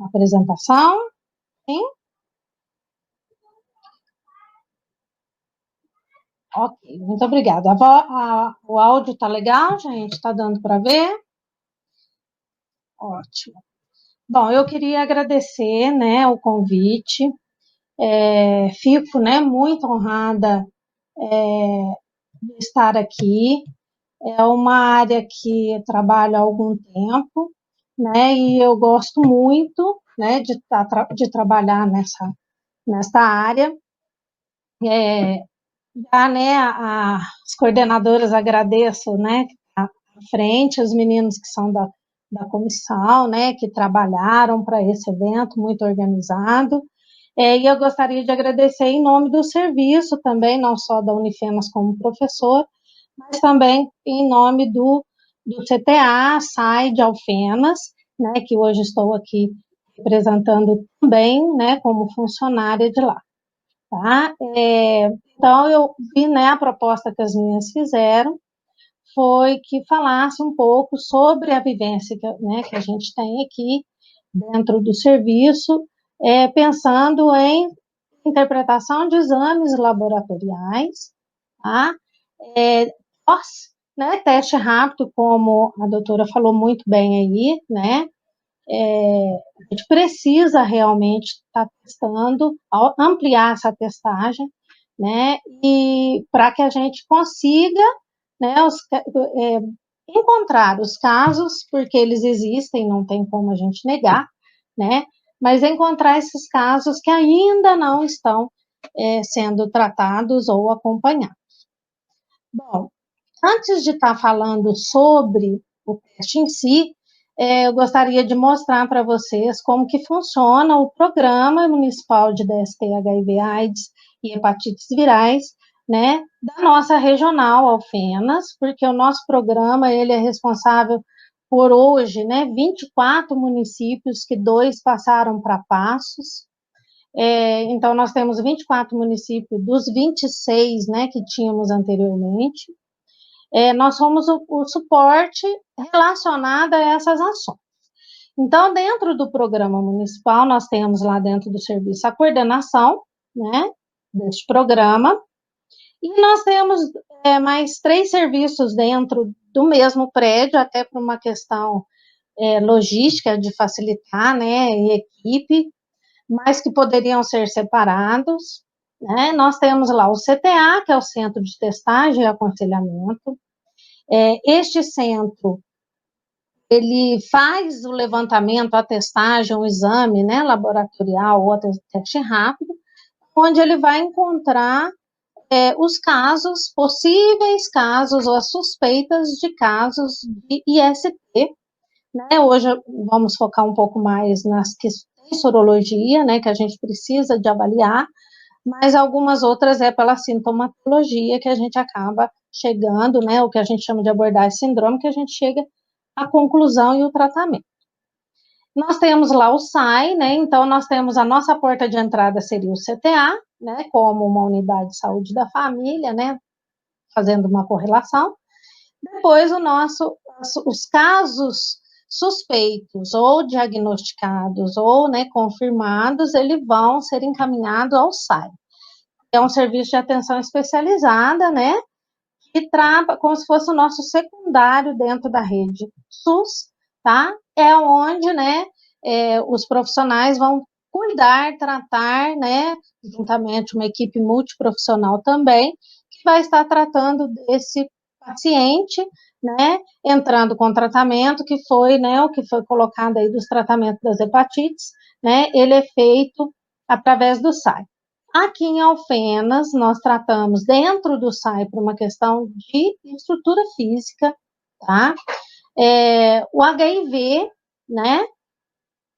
apresentação. Sim? Ok, muito obrigada. O áudio está legal, gente? Está dando para ver? Ótimo. Bom, eu queria agradecer, né, o convite. Fico, né, muito honrada de estar aqui. É uma área que eu trabalho há algum tempo, né, e eu gosto muito, né, de trabalhar nessa área. Né, as coordenadoras agradeço, né, à frente, os meninos que são da comissão, né, que trabalharam para esse evento muito organizado. E eu gostaria de agradecer em nome do serviço também, não só da Unifenas como professor, mas também em nome do CTA, SAI de Alfenas, né, que hoje estou aqui representando também, né, como funcionária de lá. Tá? Então, eu vi, né, a proposta que as minhas fizeram, foi que falasse um pouco sobre a vivência que a gente tem aqui dentro do serviço, pensando em interpretação de exames laboratoriais, tá? Pós, né, teste rápido, como a doutora falou muito bem aí, né? A gente precisa realmente estar testando, ampliar essa testagem, né, e para que a gente consiga, né, encontrar os casos, porque eles existem, não tem como a gente negar, né, mas encontrar esses casos que ainda não estão sendo tratados ou acompanhados. Bom, antes de estar falando sobre o teste em si, eu gostaria de mostrar para vocês como que funciona o Programa Municipal de DST, HIV, AIDS e Hepatites Virais, né, da nossa regional Alfenas, porque o nosso programa, ele é responsável por hoje, né, 24 municípios, que 2 passaram para Passos. Então, nós temos 24 municípios dos 26, né, que tínhamos anteriormente. Nós somos o suporte relacionado a essas ações. Então, dentro do programa municipal, nós temos lá dentro do serviço a coordenação, né, deste programa, e nós temos mais 3 serviços dentro do mesmo prédio, até por uma questão logística de facilitar, né, e equipe, mas que poderiam ser separados, né. Nós temos lá o CTA, que é o Centro de Testagem e Aconselhamento. Este centro, ele faz o levantamento, a testagem, o exame, né, laboratorial ou teste rápido, onde ele vai encontrar os casos, possíveis casos ou as suspeitas de casos de IST, né? Hoje vamos focar um pouco mais nas questões de sorologia, né, que a gente precisa de avaliar, mas algumas outras pela sintomatologia que a gente acaba chegando, né, o que a gente chama de abordagem sindrômica, que a gente chega à conclusão e o tratamento. Nós temos lá o SAI, né, então nós temos a nossa porta de entrada seria o CTA, né, como uma unidade de saúde da família, né, fazendo uma correlação. Depois os casos suspeitos ou diagnosticados ou, né, confirmados, eles vão ser encaminhados ao SAI. É um serviço de atenção especializada, né, que trata como se fosse o nosso secundário dentro da rede SUS, tá? É onde, né, os profissionais vão cuidar, tratar, né, juntamente uma equipe multiprofissional também, que vai estar tratando desse paciente, né, entrando com tratamento que foi, né, o que foi colocado aí dos tratamentos das hepatites, né, ele é feito através do SAI. Aqui em Alfenas, nós tratamos dentro do SAI por uma questão de estrutura física, tá? O HIV, né?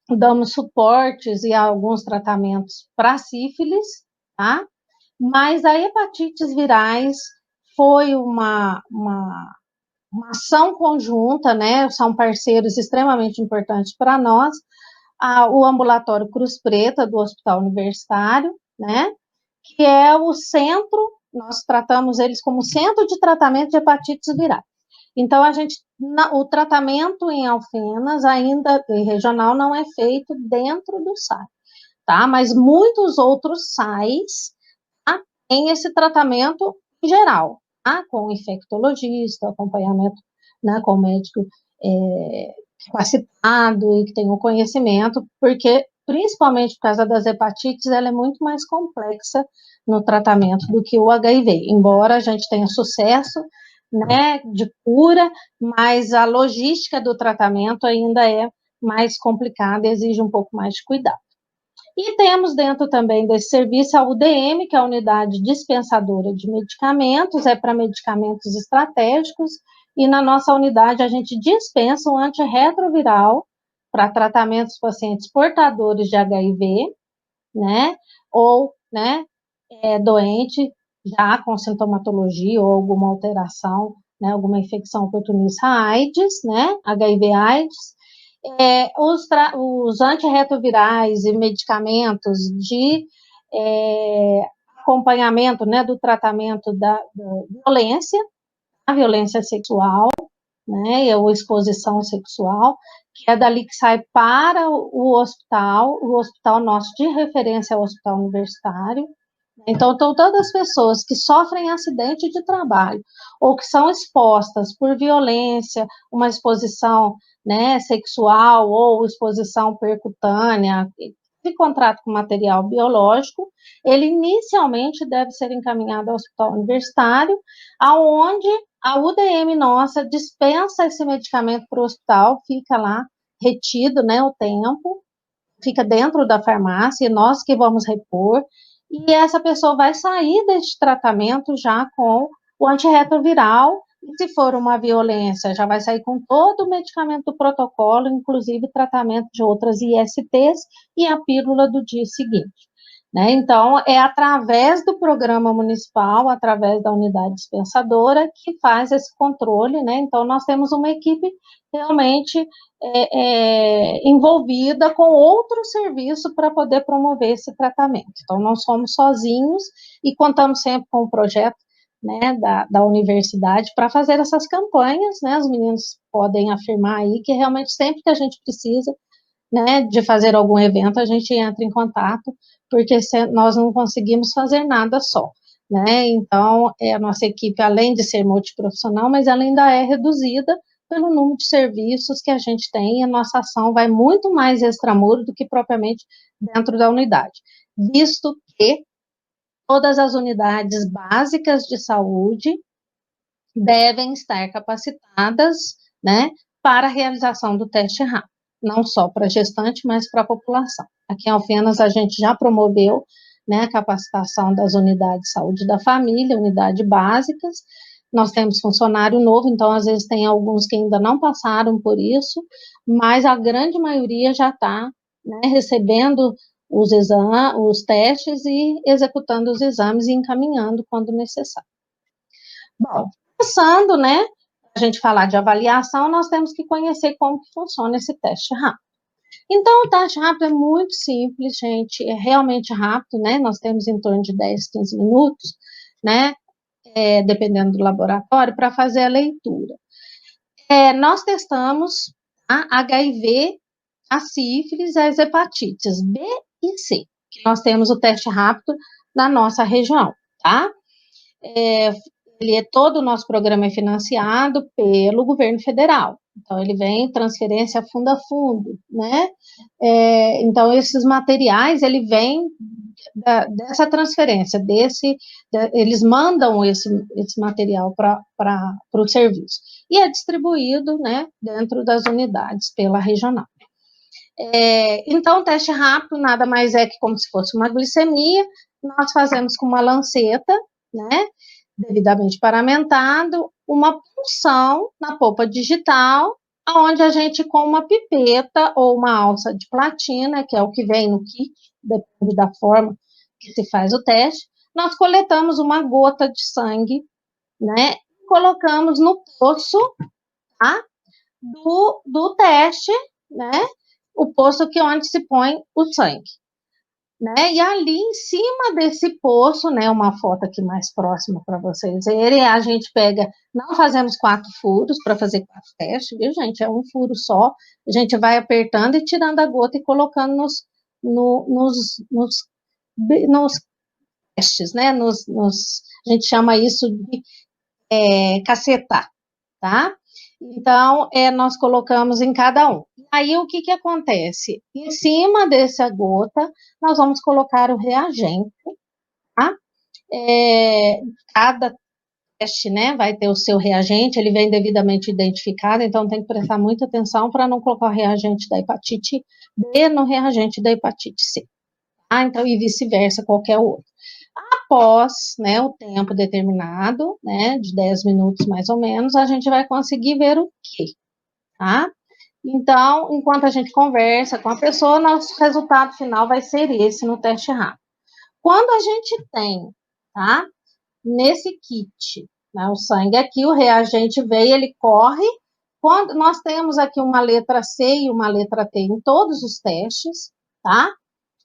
Damos suportes e alguns tratamentos para sífilis, tá? Mas a hepatites virais foi uma ação conjunta, né? São parceiros extremamente importantes para nós. O ambulatório Cruz Preta do Hospital Universitário, né? Que é o centro, nós tratamos eles como centro de tratamento de hepatites virais. Então, o tratamento em Alfenas, ainda regional, não é feito dentro do SAI, tá? Mas muitos outros SAIs, tá, têm esse tratamento em geral, tá? Com infectologista, acompanhamento, né, com médico capacitado e que tem o conhecimento, porque, principalmente por causa das hepatites, ela é muito mais complexa no tratamento do que o HIV, embora a gente tenha sucesso, né, de cura, mas a logística do tratamento ainda é mais complicada, exige um pouco mais de cuidado. E temos dentro também desse serviço a UDM, que é a Unidade Dispensadora de Medicamentos, é para medicamentos estratégicos, e na nossa unidade a gente dispensa um antirretroviral para tratamento dos pacientes portadores de HIV, né, ou, né, doente já com sintomatologia ou alguma alteração, né, alguma infecção oportunista AIDS, né, HIV/AIDS, os antirretrovirais e medicamentos de acompanhamento, né, do tratamento da violência, a violência sexual, né, ou exposição sexual, que é dali que sai para o hospital nosso de referência é o Hospital Universitário. Então, todas as pessoas que sofrem acidente de trabalho ou que são expostas por violência, uma exposição, né, sexual ou exposição percutânea, de contrato com material biológico, ele inicialmente deve ser encaminhado ao hospital universitário, aonde a UDM nossa dispensa esse medicamento para o hospital, fica lá retido, né, o tempo, fica dentro da farmácia, nós que vamos repor, e essa pessoa vai sair deste tratamento já com o antirretroviral, e se for uma violência, já vai sair com todo o medicamento do protocolo, inclusive tratamento de outras ISTs e a pílula do dia seguinte. Né? Então, é através do programa municipal, através da unidade dispensadora, que faz esse controle, né? Então, nós temos uma equipe realmente envolvida com outro serviço para poder promover esse tratamento. Então, não somos sozinhos e contamos sempre com o projeto, né, da universidade para fazer essas campanhas, né? Os meninos podem afirmar aí que realmente sempre que a gente precisa, né, de fazer algum evento, a gente entra em contato, porque nós não conseguimos fazer nada só, né? Então, a nossa equipe, além de ser multiprofissional, mas ela ainda é reduzida pelo número de serviços que a gente tem, e a nossa ação vai muito mais extramuro do que propriamente dentro da unidade, visto que todas as unidades básicas de saúde devem estar capacitadas, né, para a realização do teste rápido, não só para gestante, mas para a população. Aqui em Alfenas a gente já promoveu, né, a capacitação das unidades de saúde da família, unidades básicas. Nós temos funcionário novo, então às vezes tem alguns que ainda não passaram por isso, mas a grande maioria já está, né, recebendo os testes e executando os exames e encaminhando quando necessário. Bom, começando, né, a gente falar de avaliação, nós temos que conhecer como que funciona esse teste rápido. Então, o teste rápido é muito simples, gente, é realmente rápido, né, nós temos em torno de 10, 15 minutos, né, dependendo do laboratório, para fazer a leitura. Nós testamos a HIV, a sífilis, as hepatites B e C, que nós temos o teste rápido na nossa região, tá? Todo o nosso programa é financiado pelo governo federal, então ele vem transferência fundo a fundo, né? Então esses materiais, ele vem dessa transferência, eles mandam esse material para o serviço, e é distribuído, né, dentro das unidades pela regional. Então, o teste rápido nada mais é que como se fosse uma glicemia, nós fazemos com uma lanceta, né, devidamente paramentado, uma punção na polpa digital, onde a gente, com uma pipeta ou uma alça de platina, que é o que vem no kit, depende da forma que se faz o teste, nós coletamos uma gota de sangue, né, e colocamos no poço, tá, do teste, né, o poço que é onde se põe o sangue. né? E ali em cima desse poço, né? Uma foto aqui mais próxima para vocês verem, a gente pega, não fazemos 4 furos para fazer 4 testes, viu, gente? É um furo só, a gente vai apertando e tirando a gota e colocando nos testes, né? A gente chama isso de cacetar, tá? Então, nós colocamos em cada um. Aí, o que acontece? Em cima dessa gota, nós vamos colocar o reagente, tá? Cada teste, né, vai ter o seu reagente, ele vem devidamente identificado, então tem que prestar muita atenção para não colocar o reagente da hepatite B no reagente da hepatite C, tá? Então, e vice-versa, qualquer outro. Após, né, o tempo determinado, né, de 10 minutos mais ou menos, a gente vai conseguir ver o quê, tá? Então, enquanto a gente conversa com a pessoa, nosso resultado final vai ser esse no teste rápido. Quando a gente tem, tá, nesse kit, né, o sangue aqui, o reagente veio, ele corre. Quando nós temos aqui uma letra C e uma letra T em todos os testes, tá?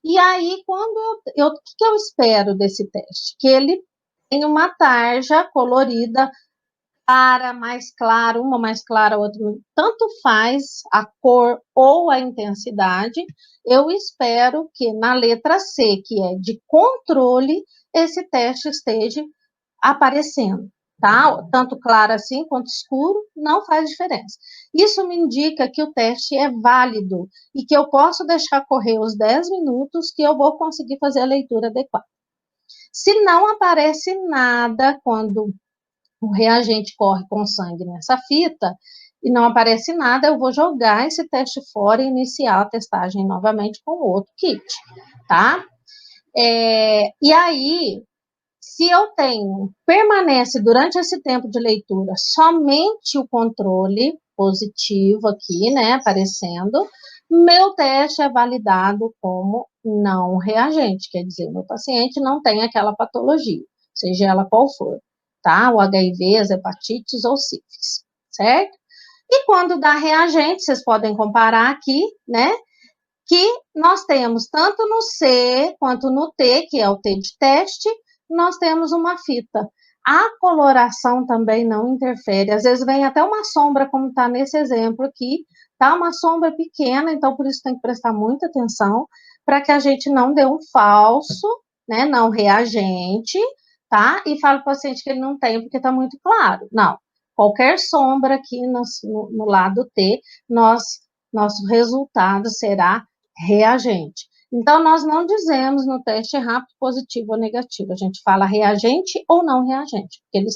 E aí, o que eu espero desse teste? Que ele tenha uma tarja colorida clara, mais clara, uma mais clara, outra, tanto faz a cor ou a intensidade. Eu espero que na letra C, que é de controle, esse teste esteja aparecendo, tá? Tanto claro assim quanto escuro, não faz diferença. Isso me indica que o teste é válido e que eu posso deixar correr os 10 minutos que eu vou conseguir fazer a leitura adequada. Se não aparece nada quando o reagente corre com sangue nessa fita e não aparece nada, eu vou jogar esse teste fora e iniciar a testagem novamente com outro kit, tá? E aí, se eu tenho, permanece durante esse tempo de leitura somente o controle positivo aqui, né, aparecendo, meu teste é validado como não reagente, quer dizer, meu paciente não tem aquela patologia, seja ela qual for, tá? O HIV, as hepatites ou sífilis, certo? E quando dá reagente, vocês podem comparar aqui, né, que nós temos tanto no C quanto no T, que é o T de teste, nós temos uma fita. A coloração também não interfere. Às vezes vem até uma sombra, como está nesse exemplo aqui, tá? Uma sombra pequena, então por isso tem que prestar muita atenção, para que a gente não dê um falso, né, não reagente, tá? E fale para o paciente que ele não tem, porque está muito claro. Não. Qualquer sombra aqui no lado T, nosso resultado será reagente. Então, nós não dizemos no teste rápido positivo ou negativo, a gente fala reagente ou não reagente, porque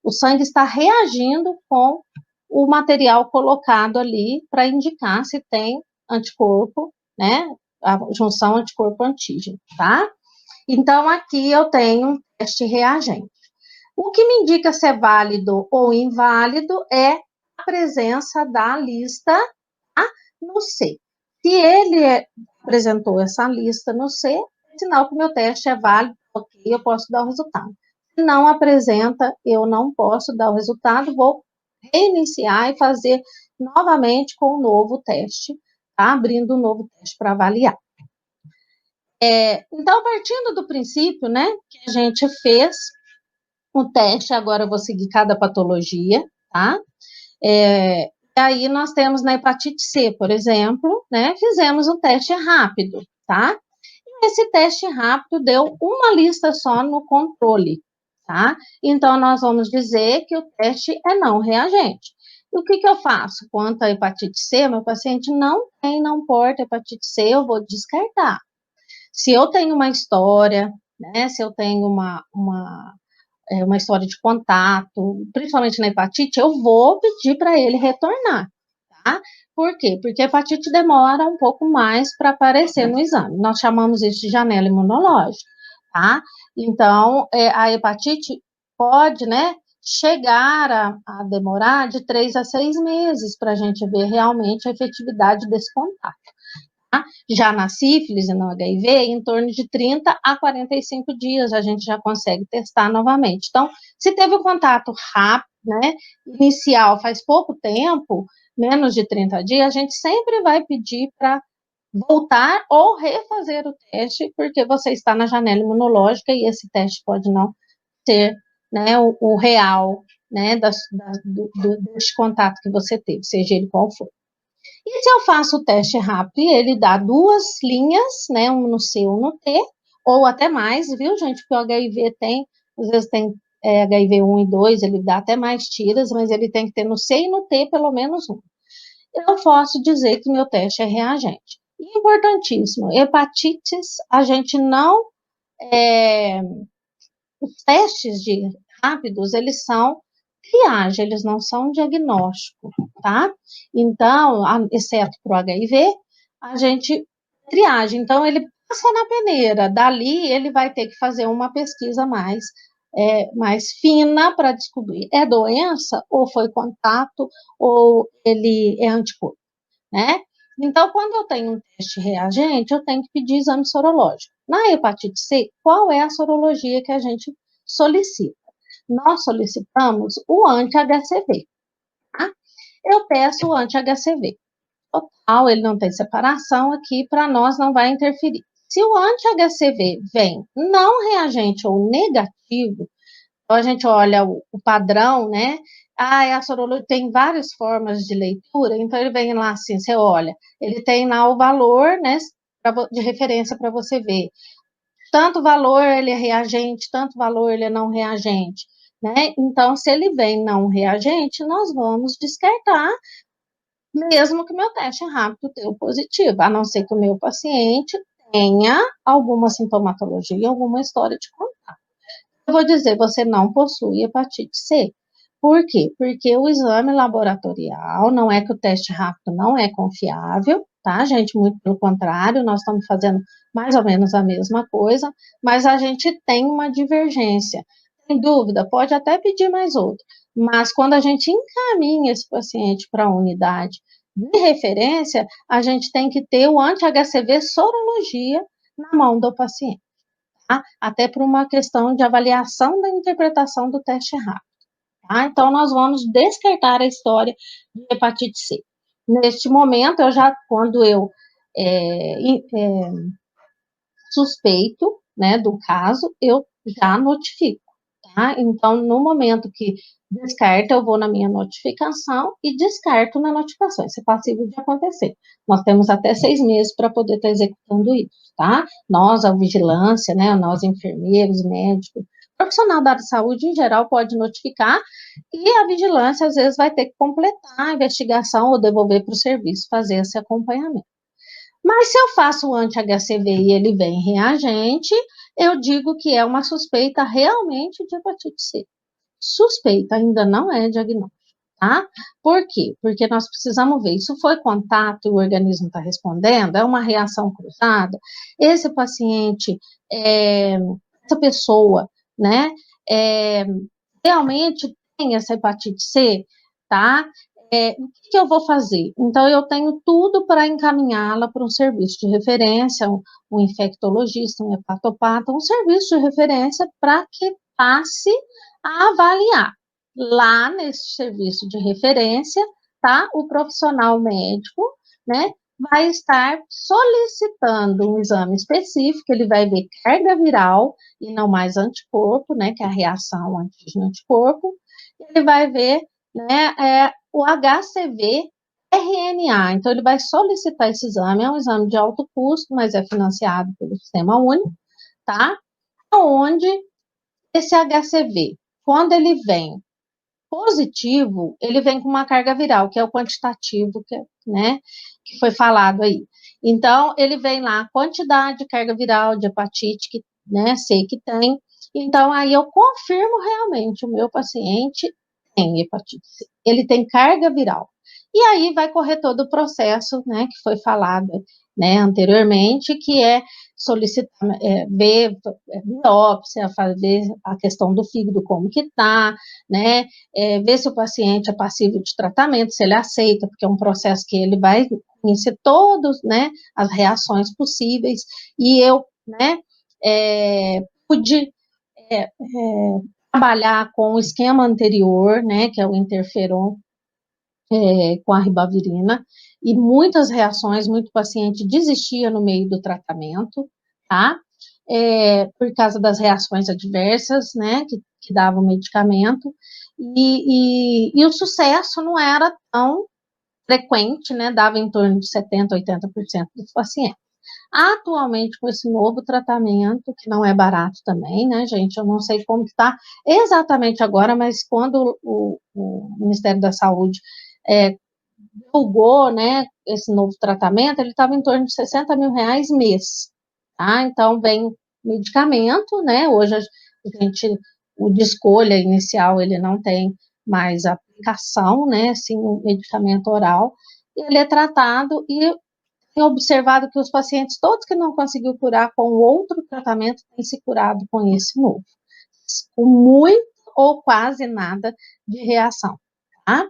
o sangue está reagindo com o material colocado ali para indicar se tem anticorpo, né, a junção anticorpo-antígeno, tá? Então, aqui eu tenho um teste reagente. O que me indica se é válido ou inválido é a presença da lista no C. Se ele apresentou essa lista no C, é sinal que o meu teste é válido, ok, eu posso dar o resultado. Se não apresenta, eu não posso dar o resultado, vou reiniciar e fazer novamente com um novo teste, tá? Abrindo um novo teste para avaliar. Então, partindo do princípio, né, que a gente fez o teste, agora eu vou seguir cada patologia, tá? E aí nós temos na hepatite C, por exemplo, né, fizemos um teste rápido, tá? E esse teste rápido deu uma lista só no controle, tá? Então, nós vamos dizer que o teste é não reagente. E o que eu faço? Quanto à hepatite C, meu paciente não porta hepatite C, eu vou descartar. Se eu tenho uma história, né, se eu tenho uma história de contato, principalmente na hepatite, eu vou pedir para ele retornar, tá? Por quê? Porque a hepatite demora um pouco mais para aparecer no exame. Nós chamamos isso de janela imunológica, tá? Então, a hepatite pode, né, chegar a demorar de 3 a 6 meses para a gente ver realmente a efetividade desse contato. Já na sífilis e no HIV, em torno de 30 a 45 dias a gente já consegue testar novamente. Então, se teve o contato rápido, né, inicial faz pouco tempo, menos de 30 dias, a gente sempre vai pedir para voltar ou refazer o teste, porque você está na janela imunológica e esse teste pode não ser, né, o real, né, desse contato que você teve, seja ele qual for. E se eu faço o teste rápido e ele dá 2 linhas, né, um no C, um no T, ou até mais, viu, gente? Porque o HIV tem, às vezes tem HIV 1 e 2, ele dá até mais tiras, mas ele tem que ter no C e no T pelo menos um. Eu posso dizer que meu teste é reagente. E importantíssimo, hepatites, a gente não, os testes de rápidos, eles são triagem, eles não são diagnóstico, tá? Então, exceto para o HIV, a gente triagem. Então, ele passa na peneira, dali ele vai ter que fazer uma pesquisa mais fina para descobrir é doença, ou foi contato, ou ele é anticorpo, né? Então, quando eu tenho um teste reagente, eu tenho que pedir exame sorológico. Na hepatite C, qual é a sorologia que a gente solicita? Nós solicitamos o anti-HCV, tá? Eu peço o anti-HCV. Total, ele não tem separação aqui, para nós não vai interferir. Se o anti-HCV vem não reagente ou negativo, então a gente olha o padrão, né? A sorologia tem várias formas de leitura, então ele vem lá assim, você olha, ele tem lá o valor, né, de referência para você ver. Tanto valor ele é reagente, tanto valor ele é não reagente, né? Então, se ele vem não reagente, nós vamos descartar, mesmo que meu teste rápido deu positivo, a não ser que o meu paciente tenha alguma sintomatologia, alguma história de contato. Eu vou dizer, você não possui hepatite C. Por quê? Porque o exame laboratorial, não é que o teste rápido não é confiável, tá, gente? Muito pelo contrário, nós estamos fazendo mais ou menos a mesma coisa, mas a gente tem uma divergência. Tem dúvida? Pode até pedir mais outro, mas quando a gente encaminha esse paciente para a unidade de referência, a gente tem que ter o anti-HCV sorologia na mão do paciente. Tá? Até por uma questão de avaliação da interpretação do teste rápido. Tá? Então, nós vamos descartar a história de hepatite C. Neste momento, quando eu suspeito, né, do caso, eu já notifico. Tá? Então, no momento que descarta, eu vou na minha notificação e descarto na notificação. Isso é passível de acontecer. Nós temos até 6 meses para poder estar executando isso, tá? Nós, a vigilância, né, nós enfermeiros, médicos, profissional da área de saúde em geral pode notificar e a vigilância às vezes vai ter que completar a investigação ou devolver para o serviço, fazer esse acompanhamento. Mas se eu faço o anti-HCV e ele vem reagente, eu digo que é uma suspeita realmente de hepatite C. Suspeita ainda não é diagnóstico, tá? Por quê? Porque nós precisamos ver, isso foi contato e o organismo está respondendo, é uma reação cruzada, esse paciente, essa pessoa, né, é, realmente tem essa hepatite C, tá? O que eu vou fazer? Então, eu tenho tudo para encaminhá-la para um serviço de referência, um infectologista, um hepatopata, um serviço de referência para que passe a avaliar. Lá nesse serviço de referência, tá? O profissional médico, né, vai estar solicitando um exame específico, ele vai ver carga viral e não mais anticorpo, né, que é a reação antígeno-anticorpo, ele vai ver, né, o HCV RNA, então ele vai solicitar esse exame, é um exame de alto custo, mas é financiado pelo Sistema Único, tá? Onde esse HCV, quando ele vem positivo, ele vem com uma carga viral, que é o quantitativo, né, que foi falado aí. Então, ele vem lá a quantidade de carga viral de hepatite, que, né, sei que tem. Então, aí eu confirmo realmente o meu paciente tem hepatite C. Ele tem carga viral. E aí vai correr todo o processo, né, que foi falado, né, anteriormente, que é solicitar, ver biópsia, fazer a questão do fígado, como que tá, né, ver se o paciente é passível de tratamento, se ele aceita, porque é um processo que ele vai conhecer todos, né, as reações possíveis, e eu, né, pude trabalhar com o esquema anterior, né, que é o interferon com a ribavirina, e muitas reações, muito paciente desistia no meio do tratamento, tá? Por causa das reações adversas, né, que dava o medicamento, e o sucesso não era tão frequente, né, dava em torno de 70%, 80% dos pacientes. Atualmente, com esse novo tratamento, que não é barato também, né, gente, eu não sei como está exatamente agora, mas quando o Ministério da Saúde divulgou, né, esse novo tratamento, ele estava em torno de 60 mil reais mês, tá? Então, vem medicamento, né, hoje a gente, o de escolha inicial, ele não tem mais aplicação, né, sim, o medicamento oral, e ele é tratado e tem observado que os pacientes, todos que não conseguiu curar com outro tratamento, têm se curado com esse novo, com muito ou quase nada de reação, tá?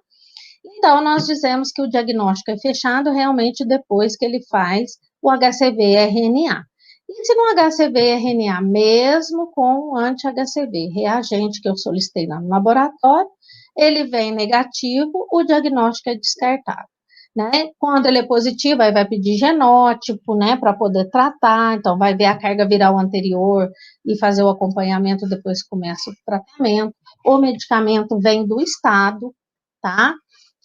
Então, nós dizemos que o diagnóstico é fechado realmente depois que ele faz o HCV-RNA. E se no HCV-RNA, mesmo com o anti-HCV, reagente que eu solicitei lá no laboratório, ele vem negativo, o diagnóstico é descartado. Né? Quando ele é positivo, aí vai pedir genótipo, né, para poder tratar, então vai ver a carga viral anterior e fazer o acompanhamento depois que começa o tratamento. O medicamento vem do estado, tá?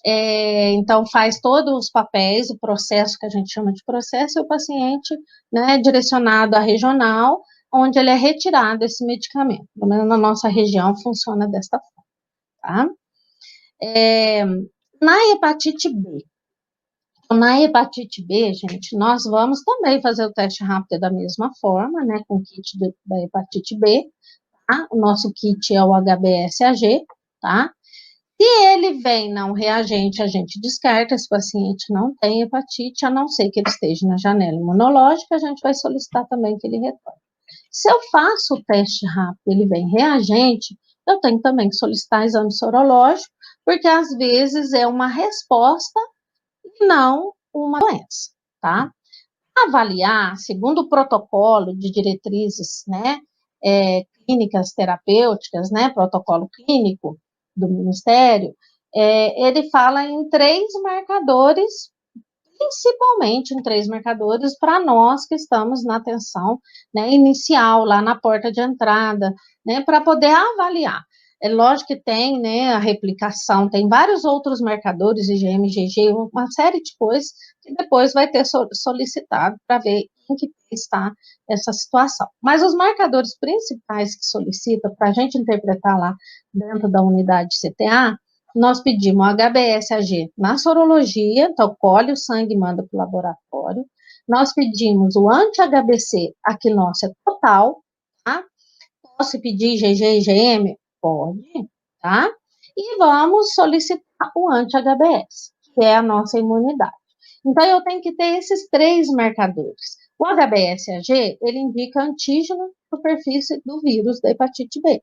Então faz todos os papéis, o processo que a gente chama de processo, e o paciente, né, direcionado à regional, onde ele é retirado esse medicamento. Pelo menos na nossa região funciona desta forma, tá? Na hepatite B, gente, nós vamos também fazer o teste rápido da mesma forma, né, com o kit da hepatite B, tá? O nosso kit é o HBsAg, tá? Se ele vem não reagente, a gente descarta, esse paciente não tem hepatite, a não ser que ele esteja na janela imunológica, a gente vai solicitar também que ele retorne. Se eu faço o teste rápido, ele vem reagente, eu tenho também que solicitar exame sorológico, porque às vezes é uma resposta e não uma doença, tá? Avaliar, segundo o protocolo de diretrizes, né, clínicas terapêuticas, né, protocolo clínico do Ministério, ele fala em 3 marcadores, principalmente em 3 marcadores para nós que estamos na atenção, né, inicial, lá na porta de entrada, né, para poder avaliar. É lógico que tem, né, a replicação, tem vários outros marcadores, IgM, IgG, uma série de coisas que depois vai ter solicitado para ver em que está essa situação. Mas os marcadores principais que solicita para a gente interpretar lá dentro da unidade CTA, nós pedimos o HBsAg na sorologia, então colhe o sangue e manda para o laboratório. Nós pedimos o anti-HBC, aqui nosso é total, tá? Posso pedir IgG e IgM? Pode, tá? E vamos solicitar o anti-HBs, que é a nossa imunidade. Então, eu tenho que ter esses 3 marcadores. O HBsAg, ele indica antígeno superfície do vírus da hepatite B.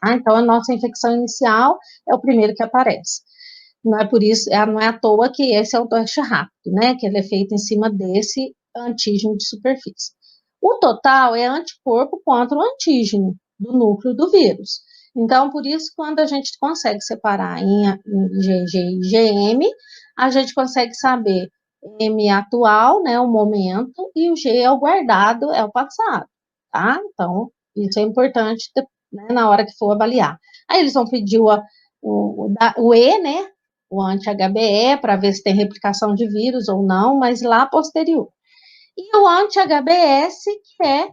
Tá? Então, a nossa infecção inicial é o primeiro que aparece. Não é por isso, não é à toa que esse é o teste rápido, né? Que ele é feito em cima desse antígeno de superfície. O total é anticorpo contra o antígeno do núcleo do vírus. Então, por isso, quando a gente consegue separar em IgG e IgM, a gente consegue saber M atual, né, o momento, e o G é o guardado, é o passado, tá? Então, isso é importante, né, na hora que for avaliar. Aí eles vão pedir o E, né, o anti-HBE, para ver se tem replicação de vírus ou não, mas lá posterior. E o anti-HBS, que é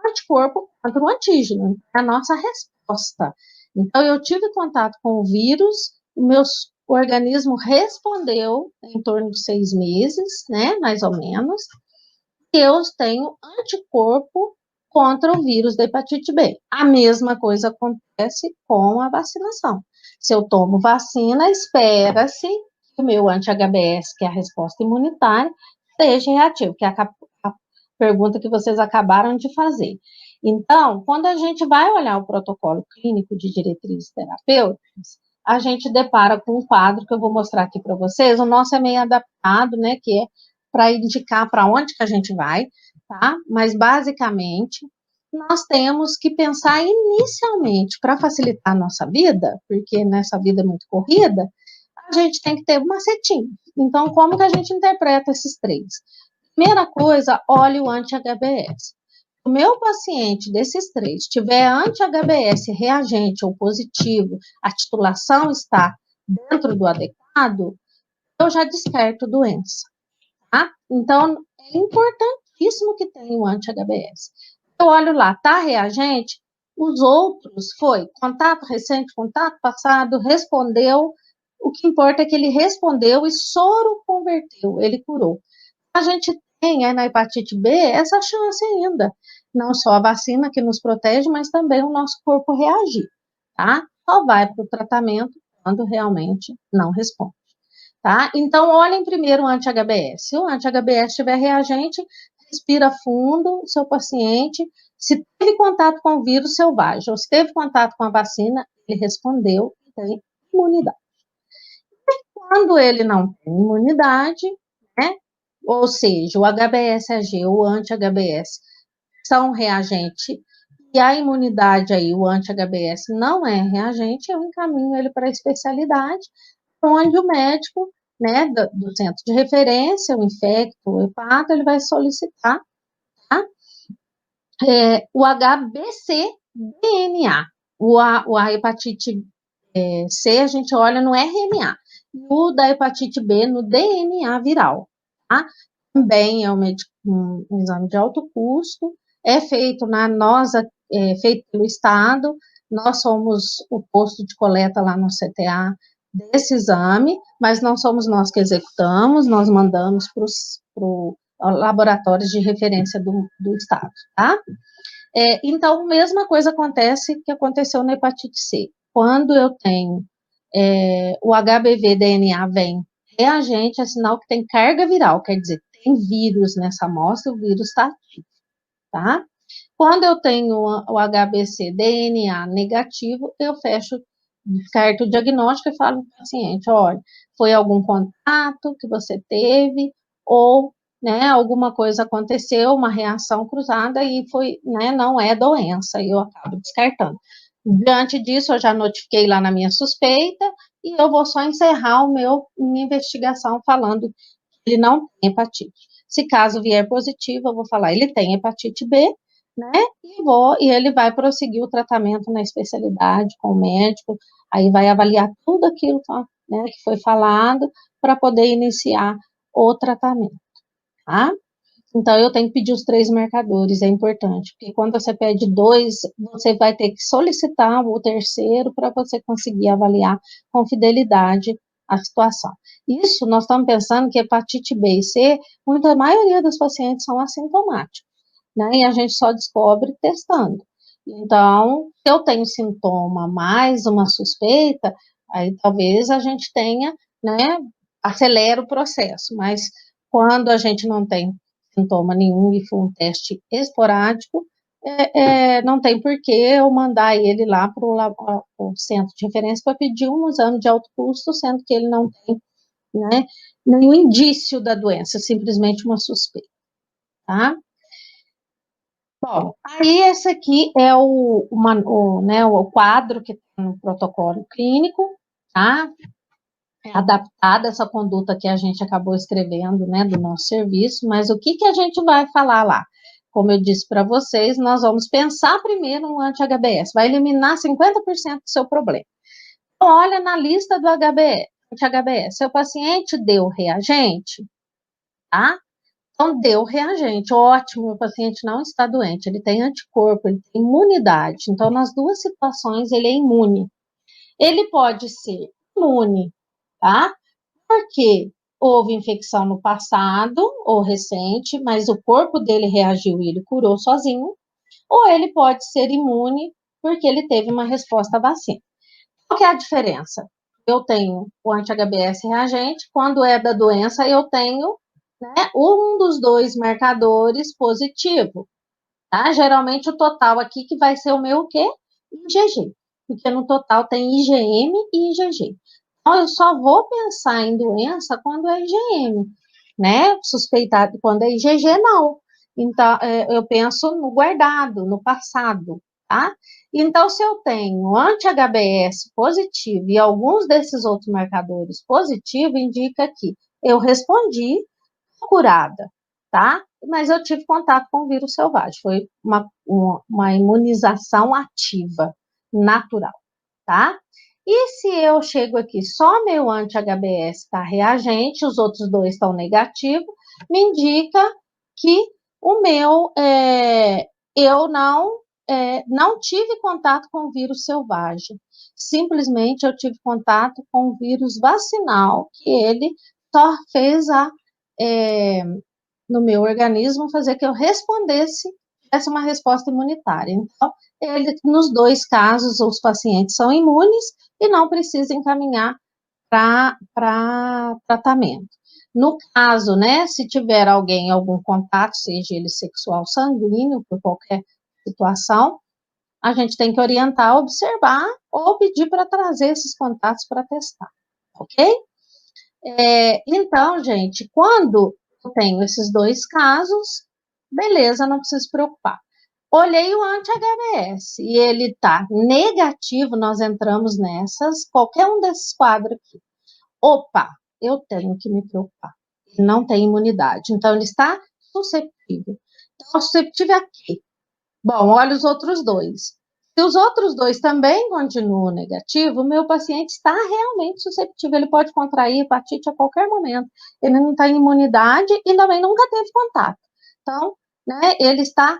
anticorpo contra o antígeno, é a nossa resposta. Então, eu tive contato com o vírus, o meu organismo respondeu em torno de 6 meses, né, mais ou menos, e eu tenho anticorpo contra o vírus da hepatite B. A mesma coisa acontece com a vacinação. Se eu tomo vacina, espera-se que o meu anti-HBS, que é a resposta imunitária, seja reativo, que é a pergunta que vocês acabaram de fazer. Então, quando a gente vai olhar o protocolo clínico de diretrizes terapêuticas, a gente depara com um quadro que eu vou mostrar aqui para vocês. O nosso é meio adaptado, né, que é para indicar para onde que a gente vai, tá? Mas, basicamente, nós temos que pensar inicialmente, para facilitar a nossa vida, porque nessa vida é muito corrida, a gente tem que ter um macetinho. Então, como que a gente interpreta esses três? Primeira coisa, olhe o anti-HBS. O meu paciente desses três tiver anti-HBS reagente ou positivo, a titulação está dentro do adequado, eu já descarto doença, tá? Então, é importantíssimo que tenha o anti-HBS. Eu olho lá, tá reagente? Os outros foi contato recente, contato passado, respondeu. O que importa é que ele respondeu e soro converteu, ele curou. A gente tem na hepatite B essa chance ainda. Não só a vacina que nos protege, mas também o nosso corpo reagir, tá? Só vai para o tratamento quando realmente não responde, tá? Então, olhem primeiro o anti-HBS. Se o anti-HBS tiver reagente, respira fundo, seu paciente. Se teve contato com o vírus selvagem, ou se teve contato com a vacina, ele respondeu e tem imunidade. Quando ele não tem imunidade, né? Ou seja, o HBsAg ou o anti-HBS são reagente e a imunidade aí, o anti-HBS não é reagente, eu encaminho ele para a especialidade, onde o médico, né, do centro de referência, o infecto, o hepato, ele vai solicitar, tá? O HBcDNA, a hepatite C, a gente olha no RNA, e o da hepatite B no DNA viral, tá? Também é um exame de alto custo, é feito feito pelo Estado, nós somos o posto de coleta lá no CTA desse exame, mas não somos nós que executamos, nós mandamos para os laboratórios de referência do Estado, tá? Então, mesma coisa acontece que aconteceu na hepatite C. Quando eu tenho o HBV-DNA vem reagente, é sinal que tem carga viral, quer dizer, tem vírus nessa amostra, o vírus está ativo, tá? Quando eu tenho o HBC-DNA negativo, eu fecho, descarto o diagnóstico e falo para o paciente, olha, foi algum contato que você teve, ou, né, alguma coisa aconteceu, uma reação cruzada e foi, né, não é doença, e eu acabo descartando. Diante disso, eu já notifiquei lá na minha suspeita, e eu vou só encerrar minha investigação falando que ele não tem hepatite. Se caso vier positivo, eu vou falar, ele tem hepatite B, né? E ele vai prosseguir o tratamento na especialidade com o médico, aí vai avaliar tudo aquilo, né, que foi falado para poder iniciar o tratamento, tá? Então, eu tenho que pedir os 3 marcadores, é importante, porque quando você pede 2, você vai ter que solicitar o terceiro para você conseguir avaliar com fidelidade a situação. Isso, nós estamos pensando que hepatite B e C, a maioria dos pacientes são assintomáticos, né, e a gente só descobre testando. Então, se eu tenho sintoma mais uma suspeita, aí talvez a gente tenha, né, acelera o processo, mas quando a gente não tem sintoma nenhum e for um teste esporádico, não tem por que eu mandar ele lá para o centro de referência para pedir um exame de alto custo, sendo que ele não tem, né, nenhum indício da doença, simplesmente uma suspeita, tá? Bom, aí esse aqui é o quadro que está no protocolo clínico, tá? É adaptada essa conduta que a gente acabou escrevendo, né, do nosso serviço, mas o que a gente vai falar lá? Como eu disse para vocês, nós vamos pensar primeiro no anti-HBS, vai eliminar 50% do seu problema. Então, olha na lista do anti-HBS, seu paciente deu reagente, tá? Então, deu reagente, ótimo, o paciente não está doente, ele tem anticorpo, ele tem imunidade, então, nas duas situações, ele é imune. Ele pode ser imune, tá? Porque houve infecção no passado ou recente, mas o corpo dele reagiu e ele curou sozinho, ou ele pode ser imune porque ele teve uma resposta à vacina. Qual que é a diferença? Eu tenho o anti-HBS reagente, quando é da doença, eu tenho, né, um dos 2 marcadores positivo, tá? Geralmente o total aqui que vai ser o meu o quê? IgG, porque no total tem IgM e IgG. Então, eu só vou pensar em doença quando é IgM, né? Suspeitado, quando é IgG, não. Então, eu penso no guardado, no passado, tá? Então, se eu tenho anti-HBS positivo e alguns desses outros marcadores positivos, indica que eu respondi curada, tá? Mas eu tive contato com o vírus selvagem, foi uma imunização ativa, natural, tá? E se eu chego aqui, só meu anti-HBS está reagente, os outros dois estão negativos, me indica que o meu, eu não tive contato com o vírus selvagem, simplesmente eu tive contato com o vírus vacinal, que ele só fez no meu organismo fazer que eu respondesse, tivesse uma resposta imunitária. Então, nos dois casos, os pacientes são imunes e não precisam encaminhar para tratamento. No caso, né, se tiver algum contato, seja ele sexual sanguíneo, por qualquer situação, a gente tem que orientar, observar ou pedir para trazer esses contatos para testar, ok? Então, gente, quando eu tenho esses dois casos, beleza, não preciso se preocupar. Olhei o anti-HBS e ele está negativo, nós entramos nessas, qualquer um desses quadros aqui. Opa, eu tenho que me preocupar. Ele não tem imunidade, então ele está susceptível. Então, susceptível a quê? Bom, olha os outros dois. Se os outros dois também continuam negativos, o meu paciente está realmente susceptível, ele pode contrair hepatite a qualquer momento. Ele não tem imunidade e também nunca teve contato. Então, né, ele está,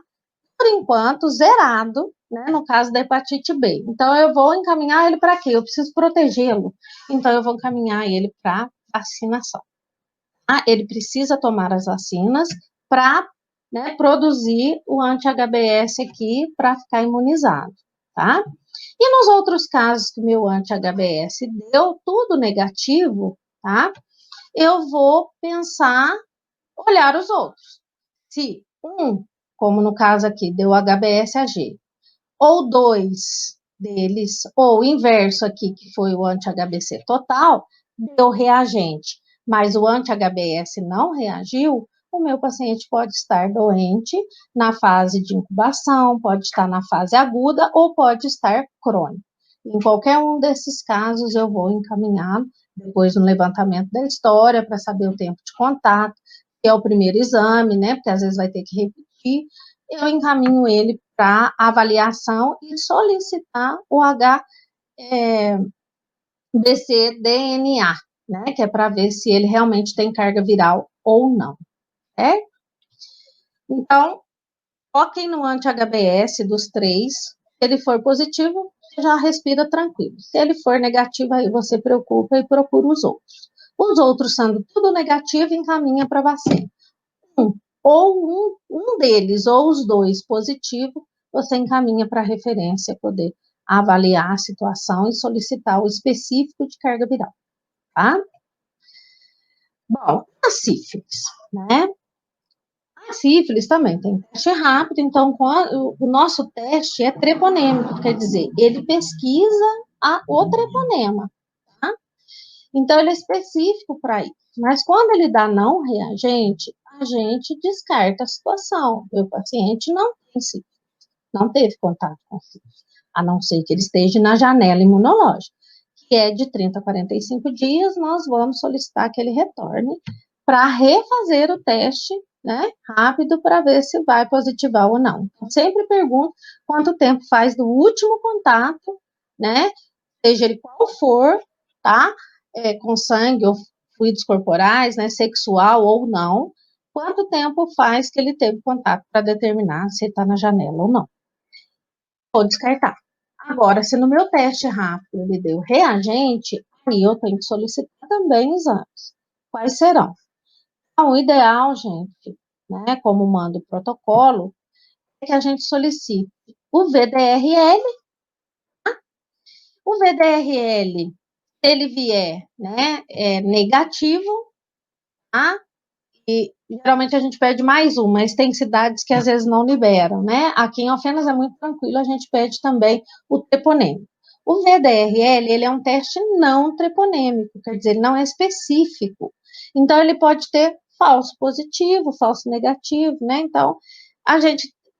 por enquanto, zerado, né, no caso da hepatite B. Então, eu vou encaminhar ele para quê? Eu preciso protegê-lo. Então, eu vou encaminhar ele para vacinação. Ele precisa tomar as vacinas para, né, produzir o anti-HBS aqui para ficar imunizado, tá? E nos outros casos que o meu anti-HBS deu tudo negativo, tá? Eu vou pensar, olhar os outros. Se como no caso aqui, deu HBsAg, ou dois deles, ou o inverso aqui, que foi o anti-HBC total, deu reagente, mas o anti-HBS não reagiu, o meu paciente pode estar doente na fase de incubação, pode estar na fase aguda ou pode estar crônico. Em qualquer um desses casos, eu vou encaminhar depois no levantamento da história para saber o tempo de contato, que é o primeiro exame, né? Porque às vezes vai ter que repetir. Eu encaminho ele para avaliação e solicitar o HBcDNA, né? Que é para ver se ele realmente tem carga viral ou não. É? Então, foquem no anti-HBS dos três. Se ele for positivo, você já respira tranquilo. Se ele for negativo, aí você preocupa e procura os outros. Os outros, sendo tudo negativo, encaminha para vacina. Um deles, ou os dois positivo, você encaminha para referência poder avaliar a situação e solicitar o específico de carga viral, tá? Bom, a sífilis, né? A sífilis também tem teste rápido, então o nosso teste é treponêmico, quer dizer, ele pesquisa o treponema, tá? Então, ele é específico para isso. Mas quando ele dá não reagente, a gente descarta a situação. O paciente não tem sífilis, não teve contato com sífilis, a não ser que ele esteja na janela imunológica, que é de 30 a 45 dias, nós vamos solicitar que ele retorne para refazer o teste, né, rápido, para ver se vai positivar ou não. Então, sempre pergunto quanto tempo faz do último contato, né, seja ele qual for, tá, com sangue ou fluidos corporais, né, sexual ou não, quanto tempo faz que ele teve contato para determinar se está na janela ou não. Vou descartar. Agora, se no meu teste rápido ele deu reagente, aí eu tenho que solicitar também exames. Quais serão? Então, o ideal, gente, né, como manda o protocolo, é que a gente solicite o VDRL. O VDRL, se ele vier, né, negativo, tá? E geralmente a gente pede mais um, mas tem cidades que às vezes não liberam, né? Aqui em Alfenas é muito tranquilo, a gente pede também o treponêmico. O VDRL, ele é um teste não treponêmico, quer dizer, ele não é específico. Então, ele pode ter falso positivo, falso negativo, né? Então,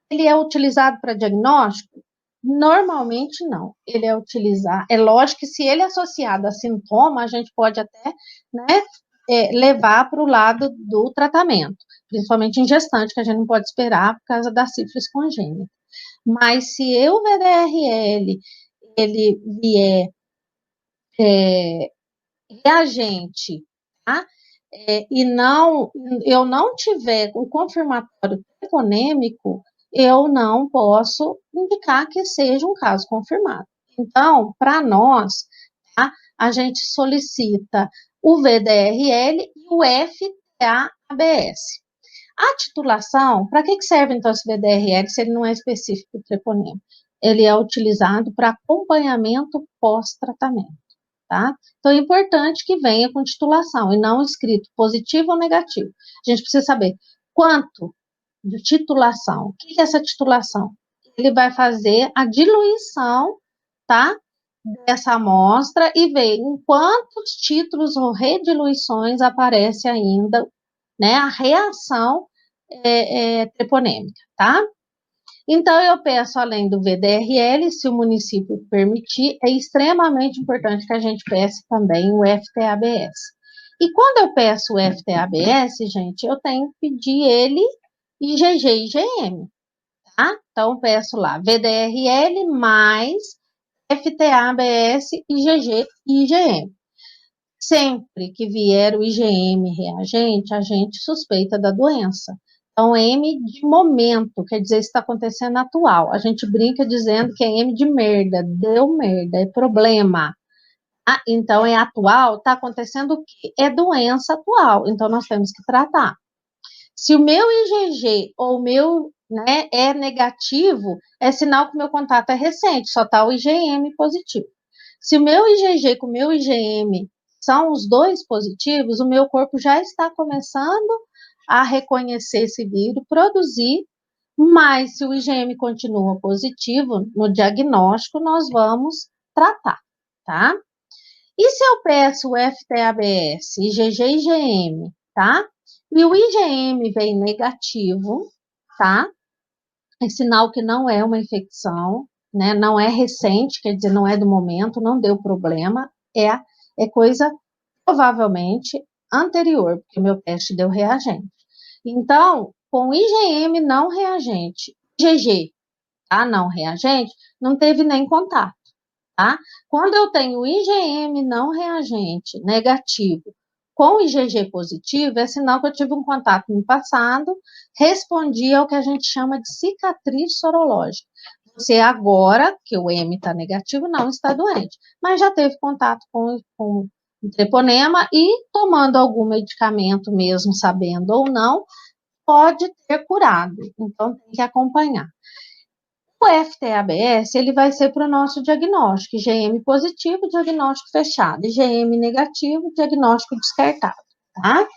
ele é utilizado para diagnóstico? Normalmente não. Ele é utilizado. É lógico que se ele é associado a sintoma, a gente pode até, né, levar para o lado do tratamento, principalmente em gestante, que a gente não pode esperar por causa da sífilis congênita. Mas se o VDRL ele vier reagente, tá? E não, eu não tiver o confirmatório treponêmico, eu não posso indicar que seja um caso confirmado. Então, para nós, tá? A gente solicita o VDRL e o FTA-ABS. A titulação, para que serve então esse VDRL se ele não é específico para treponema? Ele é utilizado para acompanhamento pós-tratamento. Tá? Então, é importante que venha com titulação e não escrito positivo ou negativo. A gente precisa saber quanto de titulação. O que é essa titulação? Ele vai fazer a diluição, tá? Dessa amostra e ver em quantos títulos ou rediluições aparece ainda, né? A reação treponêmica, tá? Então, eu peço, além do VDRL, se o município permitir, é extremamente importante que a gente peça também o FTABS. E quando eu peço o FTABS, gente, eu tenho que pedir ele IgG e IgM, tá? Então, eu peço lá VDRL mais FTABS, IgG e IgM. Sempre que vier o IgM reagente, a gente suspeita da doença. Então, M de momento, quer dizer, está acontecendo atual. A gente brinca dizendo que é M de merda, deu merda, é problema. Ah, então, é atual, está acontecendo o quê? É doença atual, então nós temos que tratar. Se o meu IgG ou o meu, né, é negativo, é sinal que o meu contato é recente, só está o IgM positivo. Se o meu IgG com o meu IgM são os dois positivos, o meu corpo já está começando a reconhecer esse vírus, produzir, mas se o IgM continua positivo, no diagnóstico nós vamos tratar, tá? E se eu peço o FTABS, IgG e IgM, tá? E o IgM vem negativo, tá? É sinal que não é uma infecção, né? Não é recente, quer dizer, não é do momento, não deu problema, é coisa provavelmente anterior, porque meu teste deu reagente. Então, com IgM não reagente, IgG, tá? Não reagente, não teve nem contato, tá? Quando eu tenho IgM não reagente negativo com IgG positivo, é sinal que eu tive um contato no passado, respondi ao que a gente chama de cicatriz sorológica. Você agora, que o M está negativo, não está doente, mas já teve contato com o treponema e tomando algum medicamento, mesmo sabendo ou não, pode ter curado. Então, tem que acompanhar. O FTABS, ele vai ser para o nosso diagnóstico, IgM positivo, diagnóstico fechado, IgM negativo, diagnóstico descartado, tá?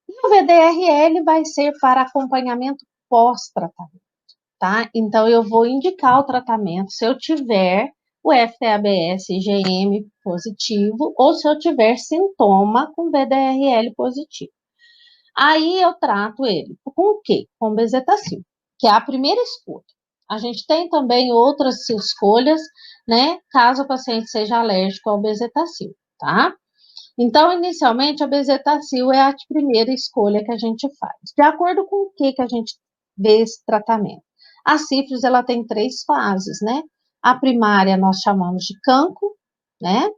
E o VDRL vai ser para acompanhamento pós-tratamento, tá? Então, eu vou indicar o tratamento se eu tiver o FTABS IgM positivo ou se eu tiver sintoma com VDRL positivo. Aí eu trato ele com o quê? Com bezetacil, que é a primeira escolha. A gente tem também outras escolhas, né, caso o paciente seja alérgico ao bezetacil, tá? Então, inicialmente, a bezetacil é a primeira escolha que a gente faz. De acordo com o que a gente vê esse tratamento? A sífilis, ela tem 3 fases, né? A primária nós chamamos de cancro, né?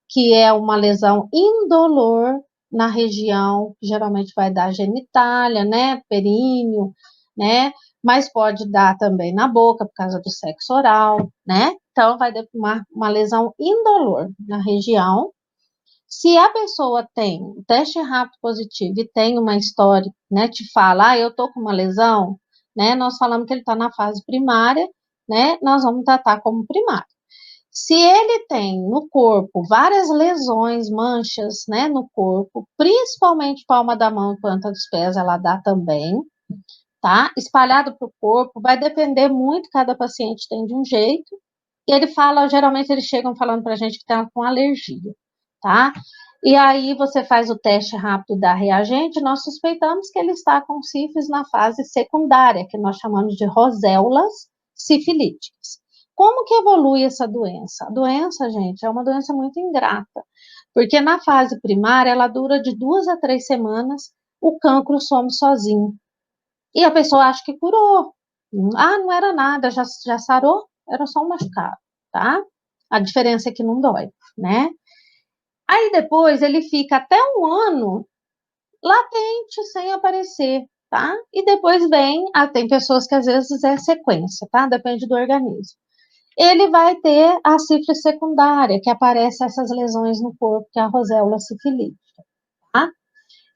Que é uma lesão indolor na região, que geralmente vai dar genitália, né? Períneo, né? Mas pode dar também na boca, por causa do sexo oral, né? Então, vai dar uma lesão indolor na região. Se a pessoa tem um teste rápido positivo e tem uma história, né, te fala, eu tô com uma lesão, né, nós falamos que ele está na fase primária, né, nós vamos tratar como primária. Se ele tem no corpo várias lesões, manchas, né, no corpo, principalmente palma da mão e planta dos pés, ela dá também, tá? Espalhado para o corpo, vai depender muito, cada paciente tem de um jeito, e ele fala, geralmente eles chegam falando para a gente que está com alergia, tá? E aí você faz o teste rápido da reagente, nós suspeitamos que ele está com sífilis na fase secundária, que nós chamamos de roséolas sifilíticas. Como que evolui essa doença? A doença, gente, é uma doença muito ingrata, porque na fase primária ela dura de 2 a 3 semanas, o cancro some sozinho. E a pessoa acha que curou. Ah, não era nada, já sarou, era só um machucado, tá? A diferença é que não dói, né? Aí depois ele fica até um ano latente, sem aparecer, tá? E depois vem, tem pessoas que às vezes é sequência, tá? Depende do organismo. Ele vai ter a sífilis secundária, que aparece essas lesões no corpo, que é a roséola sifilítica, tá?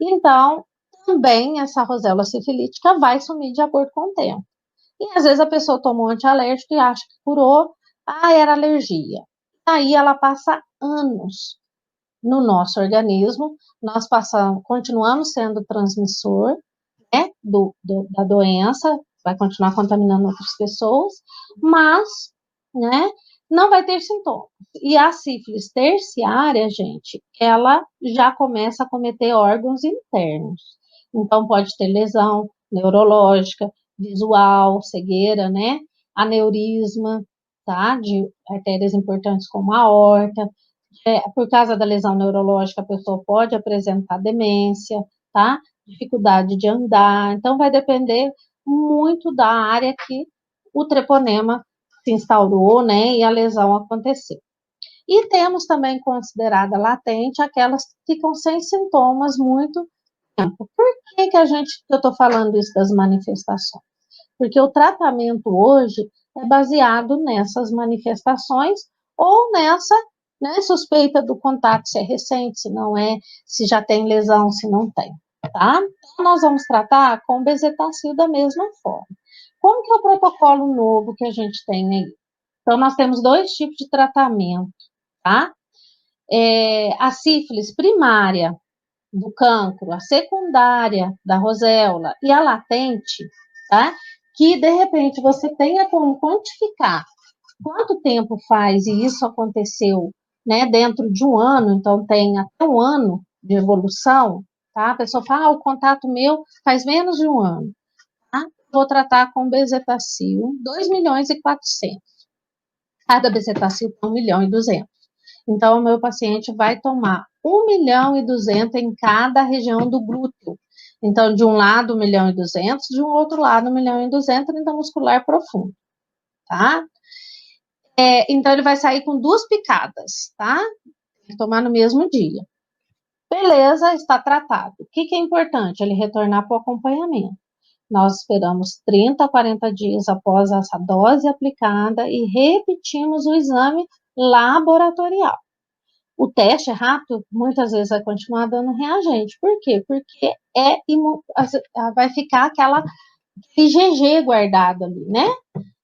Então, também essa roséola sifilítica vai sumir de acordo com o tempo. E às vezes a pessoa toma um antialérgico e acha que curou, era alergia. Aí ela passa anos no nosso organismo, nós continuamos sendo transmissor, né, da doença, vai continuar contaminando outras pessoas, mas, né, não vai ter sintomas. E a sífilis terciária, gente, ela já começa a cometer órgãos internos. Então, pode ter lesão neurológica, visual, cegueira, né, aneurisma, tá, de artérias importantes como a aorta. Por causa da lesão neurológica, a pessoa pode apresentar demência, tá? Dificuldade de andar. Então, vai depender muito da área que o treponema se instaurou, né? E a lesão aconteceu. E temos também considerada latente aquelas que ficam sem sintomas muito tempo. Por que eu estou falando isso das manifestações? Porque o tratamento hoje é baseado nessas manifestações ou nessa, né, suspeita do contato, se é recente, se não é, se já tem lesão, se não tem, tá? Então, nós vamos tratar com bezetacil da mesma forma. Como que é o protocolo novo que a gente tem aí? Então, nós temos 2 tipos de tratamento, tá? A sífilis primária do cancro, a secundária da roséola e a latente, tá? Que de repente você tenha como quantificar quanto tempo faz e isso aconteceu, né, dentro de um ano, então tem até um ano de evolução, tá? A pessoa fala, o contato meu faz menos de um ano, tá? Vou tratar com bezetacil, 2.400.000. Cada bezetacil tem 1.200.000. Então, o meu paciente vai tomar 1.200.000 em cada região do glúteo. Então, de um lado, 1.200.000, de um outro lado, 1.200.000, então muscular profundo, tá? Então, ele vai sair com 2 picadas, tá? Tem que tomar no mesmo dia. Beleza, está tratado. O que é importante? Ele retornar para o acompanhamento. Nós esperamos 30 a 40 dias após essa dose aplicada e repetimos o exame laboratorial. O teste rápido, muitas vezes, vai continuar dando reagente. Por quê? Porque vai ficar aquele IgG guardado ali, né?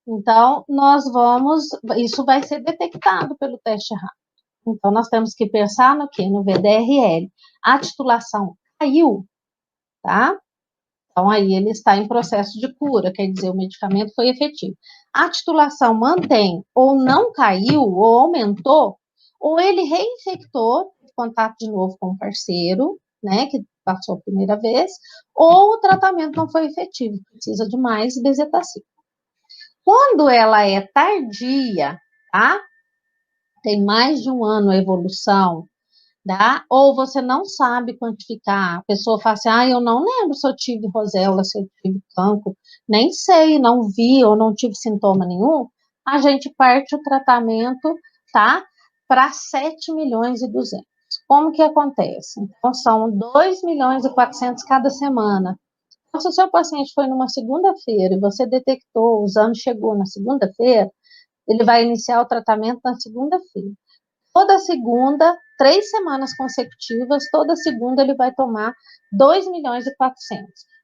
Então, isso vai ser detectado pelo teste rápido. Então, nós temos que pensar no quê? No VDRL. A titulação caiu, tá? Então, aí ele está em processo de cura, quer dizer, o medicamento foi efetivo. A titulação mantém ou não caiu, ou aumentou, ou ele reinfectou, contato de novo com o parceiro, né, que passou a primeira vez, ou o tratamento não foi efetivo, precisa de mais bezetacil. Quando ela é tardia, tá? Tem mais de um ano a evolução, tá? Ou você não sabe quantificar, a pessoa fala assim, eu não lembro se eu tive roséola, se eu tive cancro, nem sei, não vi ou não tive sintoma nenhum, a gente parte o tratamento, tá? Para 7.200.000. Como que acontece? Então, são 2.400.000 cada semana. Então, se o seu paciente foi numa segunda-feira e você detectou, o exame chegou na segunda-feira, ele vai iniciar o tratamento na segunda-feira. Toda segunda, 3 semanas consecutivas, toda segunda ele vai tomar 2.400.000.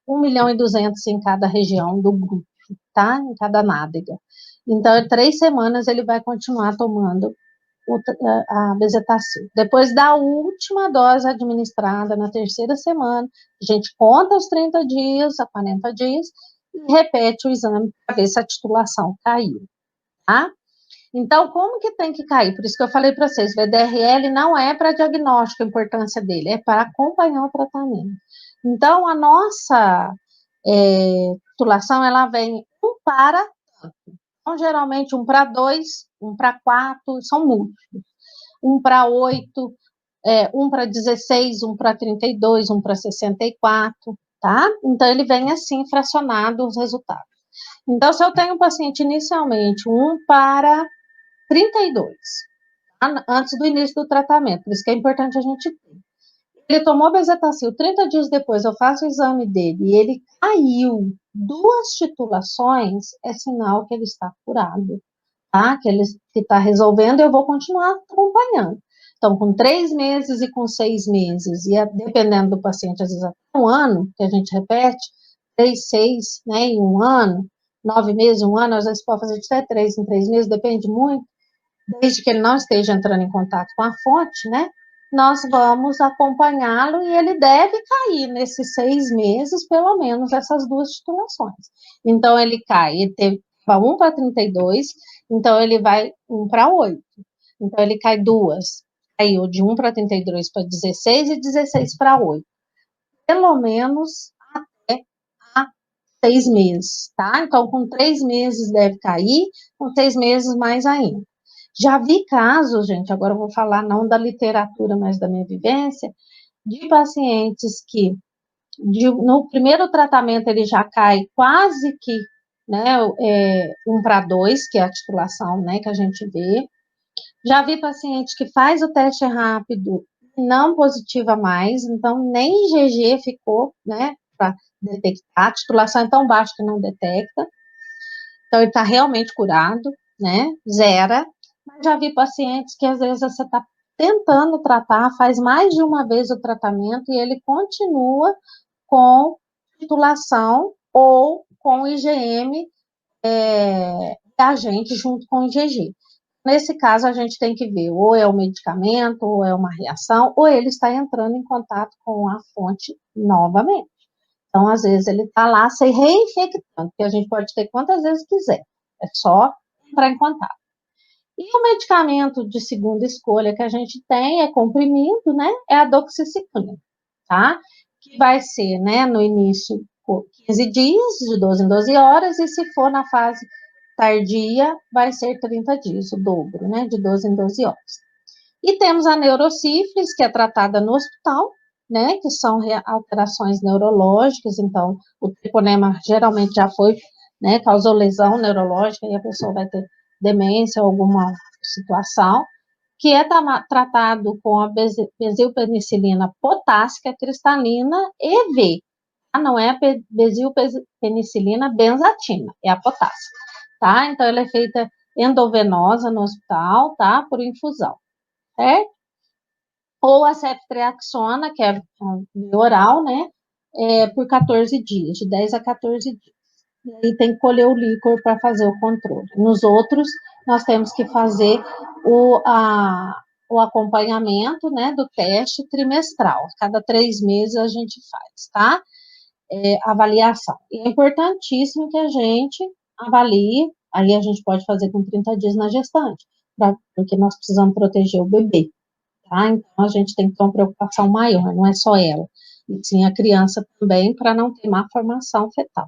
1.200.000 em cada região do grupo, tá? Em cada nádega. Então, em 3 semanas ele vai continuar tomando a bezetacil. Depois da última dose administrada na terceira semana, a gente conta os 30 dias, a 40 dias, e repete o exame para ver se a titulação caiu, tá? Então, como que tem que cair? Por isso que eu falei para vocês, o VDRL não é para diagnóstico, a importância dele, é para acompanhar o tratamento. Então, a nossa titulação, ela vem um para tanto. Então, geralmente, 1 para 2, 1 para 4, são múltiplos. 1 para 8, 1 para 16, 1 para 32, 1 para 64, tá? Então, ele vem assim, fracionado os resultados. Então, se eu tenho um paciente inicialmente 1 para 32, tá? Antes do início do tratamento, por isso que é importante a gente ter. Ele tomou bezetacil, 30 dias depois eu faço o exame dele e ele caiu 2 titulações, é sinal que ele está curado, tá? Que ele está resolvendo, eu vou continuar acompanhando. Então, com 3 meses e com 6 meses, e dependendo do paciente, às vezes até 1 ano, que a gente repete, 3, 6, né, em 1 ano, 9 meses, 1 ano, às vezes pode fazer de até 3 em 3 meses, depende muito, desde que ele não esteja entrando em contato com a fonte, né, nós vamos acompanhá-lo e ele deve cair nesses 6 meses, pelo menos, essas 2 titulações. Então, ele cai, ele teve 1 para 32, então ele vai 1 para 8. Então, ele cai 2, caiu de 1 para 32 para 16 e 16 para 8. Pelo menos até a 6 meses, tá? Então, com 3 meses deve cair, com 6 meses mais ainda. Já vi casos, gente, agora eu vou falar não da literatura, mas da minha vivência, de pacientes que no primeiro tratamento ele já cai quase que, né, 1 para 2, que é a titulação, né, que a gente vê. Já vi paciente que faz o teste rápido e não positiva mais, então nem IgG ficou, né, para detectar, a titulação é tão baixa que não detecta, então ele está realmente curado, né, zera. Mas já vi pacientes que às vezes você está tentando tratar, faz mais de uma vez o tratamento e ele continua com titulação ou com IgM da gente junto com o IgG. Nesse caso, a gente tem que ver, ou é o medicamento, ou é uma reação, ou ele está entrando em contato com a fonte novamente. Então, às vezes, ele está lá se reinfectando, que a gente pode ter quantas vezes quiser, é só entrar em contato. E o medicamento de segunda escolha que a gente tem é comprimido, né? É a doxiciclina, tá? Que vai ser, né, no início, por 15 dias, de 12 em 12 horas, e se for na fase tardia, vai ser 30 dias, o dobro, né, de 12 em 12 horas. E temos a neurosífilis, que é tratada no hospital, né, que são alterações neurológicas, então, o treponema geralmente já foi, né, causou lesão neurológica e a pessoa vai ter demência ou alguma situação, que é tratado com a benzilpenicilina potássica cristalina EV, tá? Não é a benzilpenicilina benzatina, é a potássica, tá? Então, ela é feita endovenosa no hospital, tá? Por infusão, certo? Ou a ceftriaxona, que é oral, né? Por 14 dias, de 10 a 14 dias. E aí tem que colher o líquor para fazer o controle. Nos outros, nós temos que fazer o acompanhamento, né, do teste trimestral. Cada 3 meses a gente faz, tá? Avaliação. E é importantíssimo que a gente avalie, aí a gente pode fazer com 30 dias na gestante, porque nós precisamos proteger o bebê, tá? Então, a gente tem que ter uma preocupação maior, não é só ela, e sim a criança também, para não ter má formação fetal.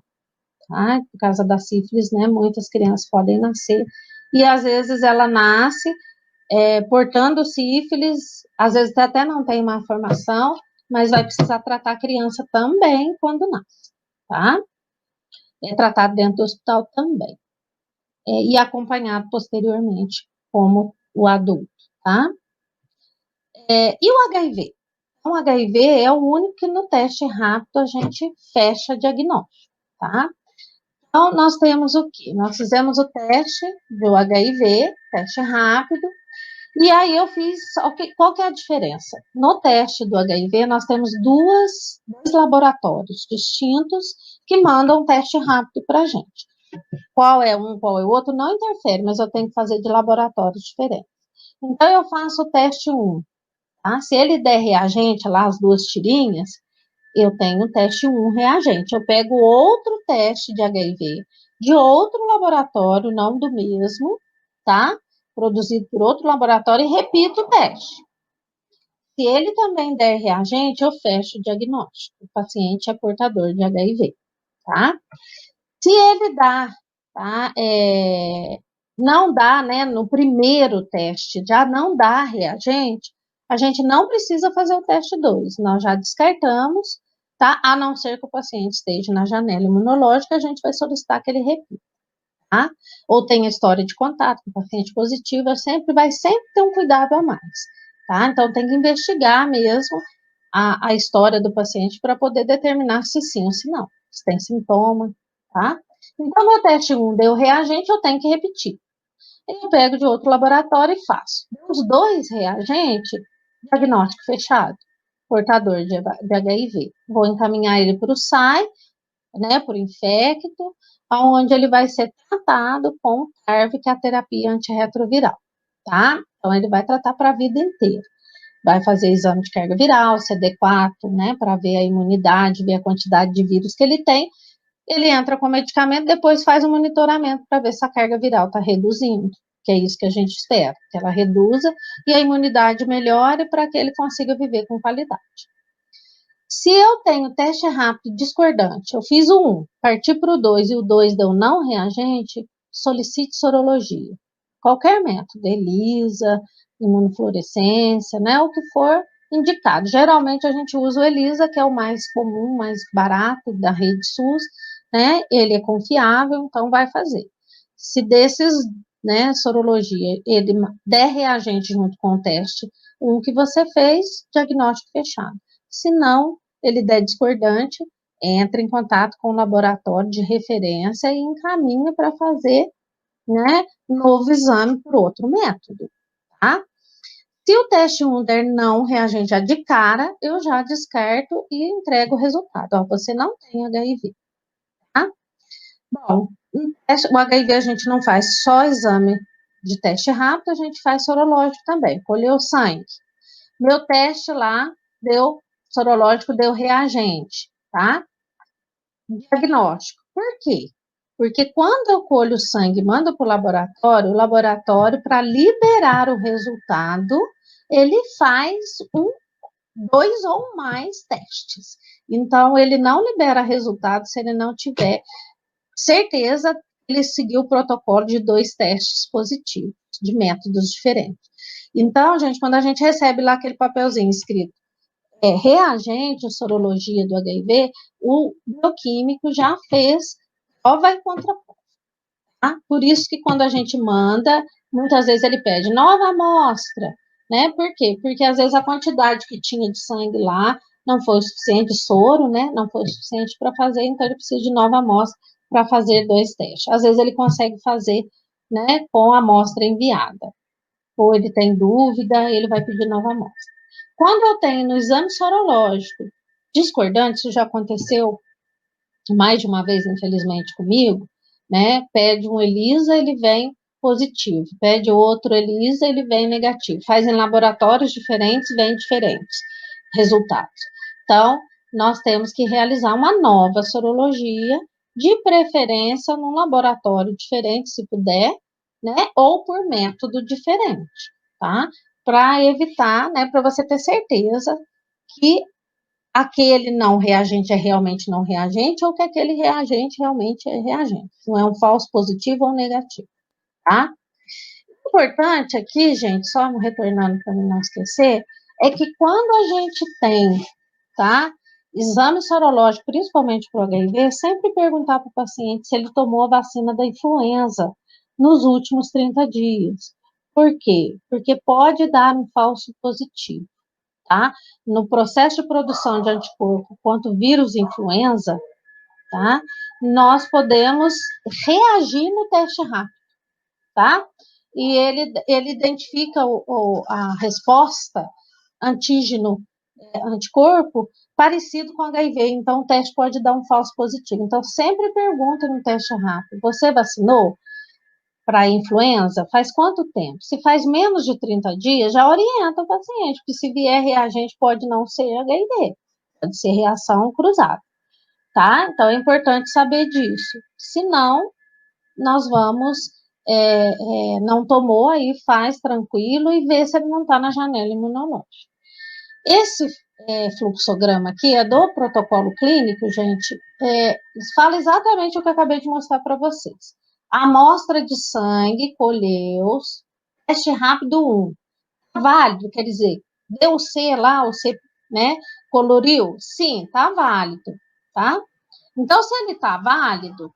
Tá? Por causa da sífilis, né, muitas crianças podem nascer, e às vezes ela nasce portando sífilis, às vezes até não tem má formação, mas vai precisar tratar a criança também quando nasce, tá? É tratado dentro do hospital também, e acompanhado posteriormente como o adulto, tá? E o HIV? Então, o HIV é o único que no teste rápido a gente fecha diagnóstico, tá? Então, nós temos o quê? Nós fizemos o teste do HIV, teste rápido, e aí eu fiz, qual que é a diferença? No teste do HIV, nós temos dois laboratórios distintos que mandam teste rápido para a gente. Qual é um, qual é o outro, não interfere, mas eu tenho que fazer de laboratórios diferentes. Então, eu faço o teste 1, tá? Se ele der reagente, lá as 2 tirinhas, eu tenho o teste 1 reagente. Eu pego outro teste de HIV de outro laboratório, não do mesmo, tá? Produzido por outro laboratório e repito o teste. Se ele também der reagente, eu fecho o diagnóstico. O paciente é portador de HIV, tá? Se ele dá tá? Não dá, né, no primeiro teste, já não dá reagente, a gente não precisa fazer o teste 2, nós já descartamos, tá? A não ser que o paciente esteja na janela imunológica, a gente vai solicitar que ele repita, tá? Ou tenha história de contato com o paciente positivo, vai sempre ter um cuidado a mais, tá? Então, tem que investigar mesmo a história do paciente para poder determinar se sim ou se não, se tem sintoma, tá? Então, meu teste 1 deu reagente, eu tenho que repetir. Eu pego de outro laboratório e faço. Os dois reagentes, diagnóstico fechado, portador de HIV. Vou encaminhar ele para o SAI, né, por infecto, onde ele vai ser tratado com o TARV, que é a terapia antirretroviral, tá? Então, ele vai tratar para a vida inteira. Vai fazer exame de carga viral, CD4, né, para ver a imunidade, ver a quantidade de vírus que ele tem. Ele entra com medicamento, depois faz um monitoramento para ver se a carga viral está reduzindo, que é isso que a gente espera, que ela reduza e a imunidade melhore para que ele consiga viver com qualidade. Se eu tenho teste rápido discordante, eu fiz o 1, parti para o 2 e o 2 deu não reagente, solicite sorologia. Qualquer método, ELISA, imunofluorescência, né, o que for indicado. Geralmente a gente usa o ELISA, que é o mais comum, mais barato da rede SUS, né, ele é confiável, então vai fazer. Se desses, né, sorologia, ele der reagente junto com o teste, um que você fez, diagnóstico fechado. Se não, ele der discordante, entra em contato com o laboratório de referência e encaminha para fazer, né, novo exame por outro método, tá? Se o teste 1 der não reagente já de cara, eu já descarto e entrego o resultado. Ó, você não tem HIV, tá? Bom, o HIV a gente não faz só exame de teste rápido, a gente faz sorológico também. Colheu sangue. Meu teste lá deu sorológico, deu reagente, tá? Diagnóstico. Por quê? Porque quando eu colho o sangue e mando para o laboratório, para liberar o resultado, ele faz dois ou mais testes. Então, ele não libera resultado se ele não tiver certeza que ele seguiu o protocolo de 2 testes positivos, de métodos diferentes. Então, gente, quando a gente recebe lá aquele papelzinho escrito reagente, sorologia do HIV, o bioquímico já fez prova e contraprova. Tá? Por isso que quando a gente manda, muitas vezes ele pede nova amostra, né? Por quê? Porque às vezes a quantidade que tinha de sangue lá não foi o suficiente, soro, né? Não foi o suficiente para fazer, então ele precisa de nova amostra para fazer 2 testes. Às vezes ele consegue fazer, né, com a amostra enviada. Ou ele tem dúvida, ele vai pedir nova amostra. Quando eu tenho no exame sorológico discordante, isso já aconteceu mais de uma vez, infelizmente, comigo, né? Pede um ELISA, ele vem positivo. Pede outro ELISA, ele vem negativo. Faz em laboratórios diferentes, vem diferentes resultados. Então, nós temos que realizar uma nova sorologia, de preferência num laboratório diferente, se puder, né? Ou por método diferente, tá? Para evitar, né? Para você ter certeza que aquele não reagente é realmente não reagente ou que aquele reagente realmente é reagente. Não é um falso positivo ou negativo, tá? O importante aqui, gente, só retornando para não esquecer, é que quando a gente tem, tá, exame sorológico, principalmente para o HIV, sempre perguntar para o paciente se ele tomou a vacina da influenza nos últimos 30 dias. Por quê? Porque pode dar um falso positivo, tá? No processo de produção de anticorpo contra o vírus influenza, tá? Nós podemos reagir no teste rápido, tá? E ele identifica a resposta antígeno anticorpo parecido com HIV, então o teste pode dar um falso positivo. Então, sempre pergunta no teste rápido, você vacinou para influenza? Faz quanto tempo? Se faz menos de 30 dias, já orienta o paciente, porque se vier reagente pode não ser HIV, pode ser reação cruzada, tá? Então, é importante saber disso. Se não, nós vamos, não tomou, aí faz tranquilo e vê se ele não está na janela imunológica. Esse fluxograma aqui é do protocolo clínico, gente, fala exatamente o que eu acabei de mostrar para vocês. amostra de sangue, colheu, teste rápido 1, válido, quer dizer, deu o C lá, o C, né, coloriu? Sim, tá válido, tá? Então, se ele tá válido,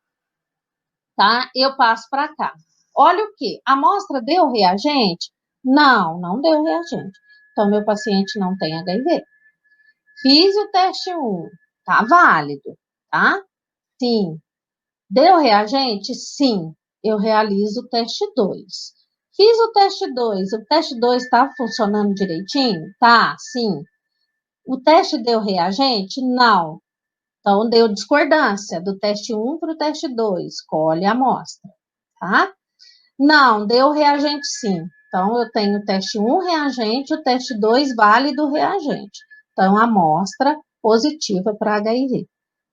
tá? Eu passo para cá. Olha o que? A amostra deu reagente? Não, não deu reagente. Então, meu paciente não tem HIV. Fiz o teste 1, tá válido, tá? Sim. Deu reagente? Sim. Eu realizo o teste 2. Fiz o teste 2 está funcionando direitinho? Tá, sim. O teste deu reagente? Não. Então, deu discordância do teste 1 para o teste 2. Colhe a amostra, tá? Não, deu reagente sim. Então, eu tenho o teste 1 reagente, o teste 2 válido reagente. Então, amostra positiva para HIV,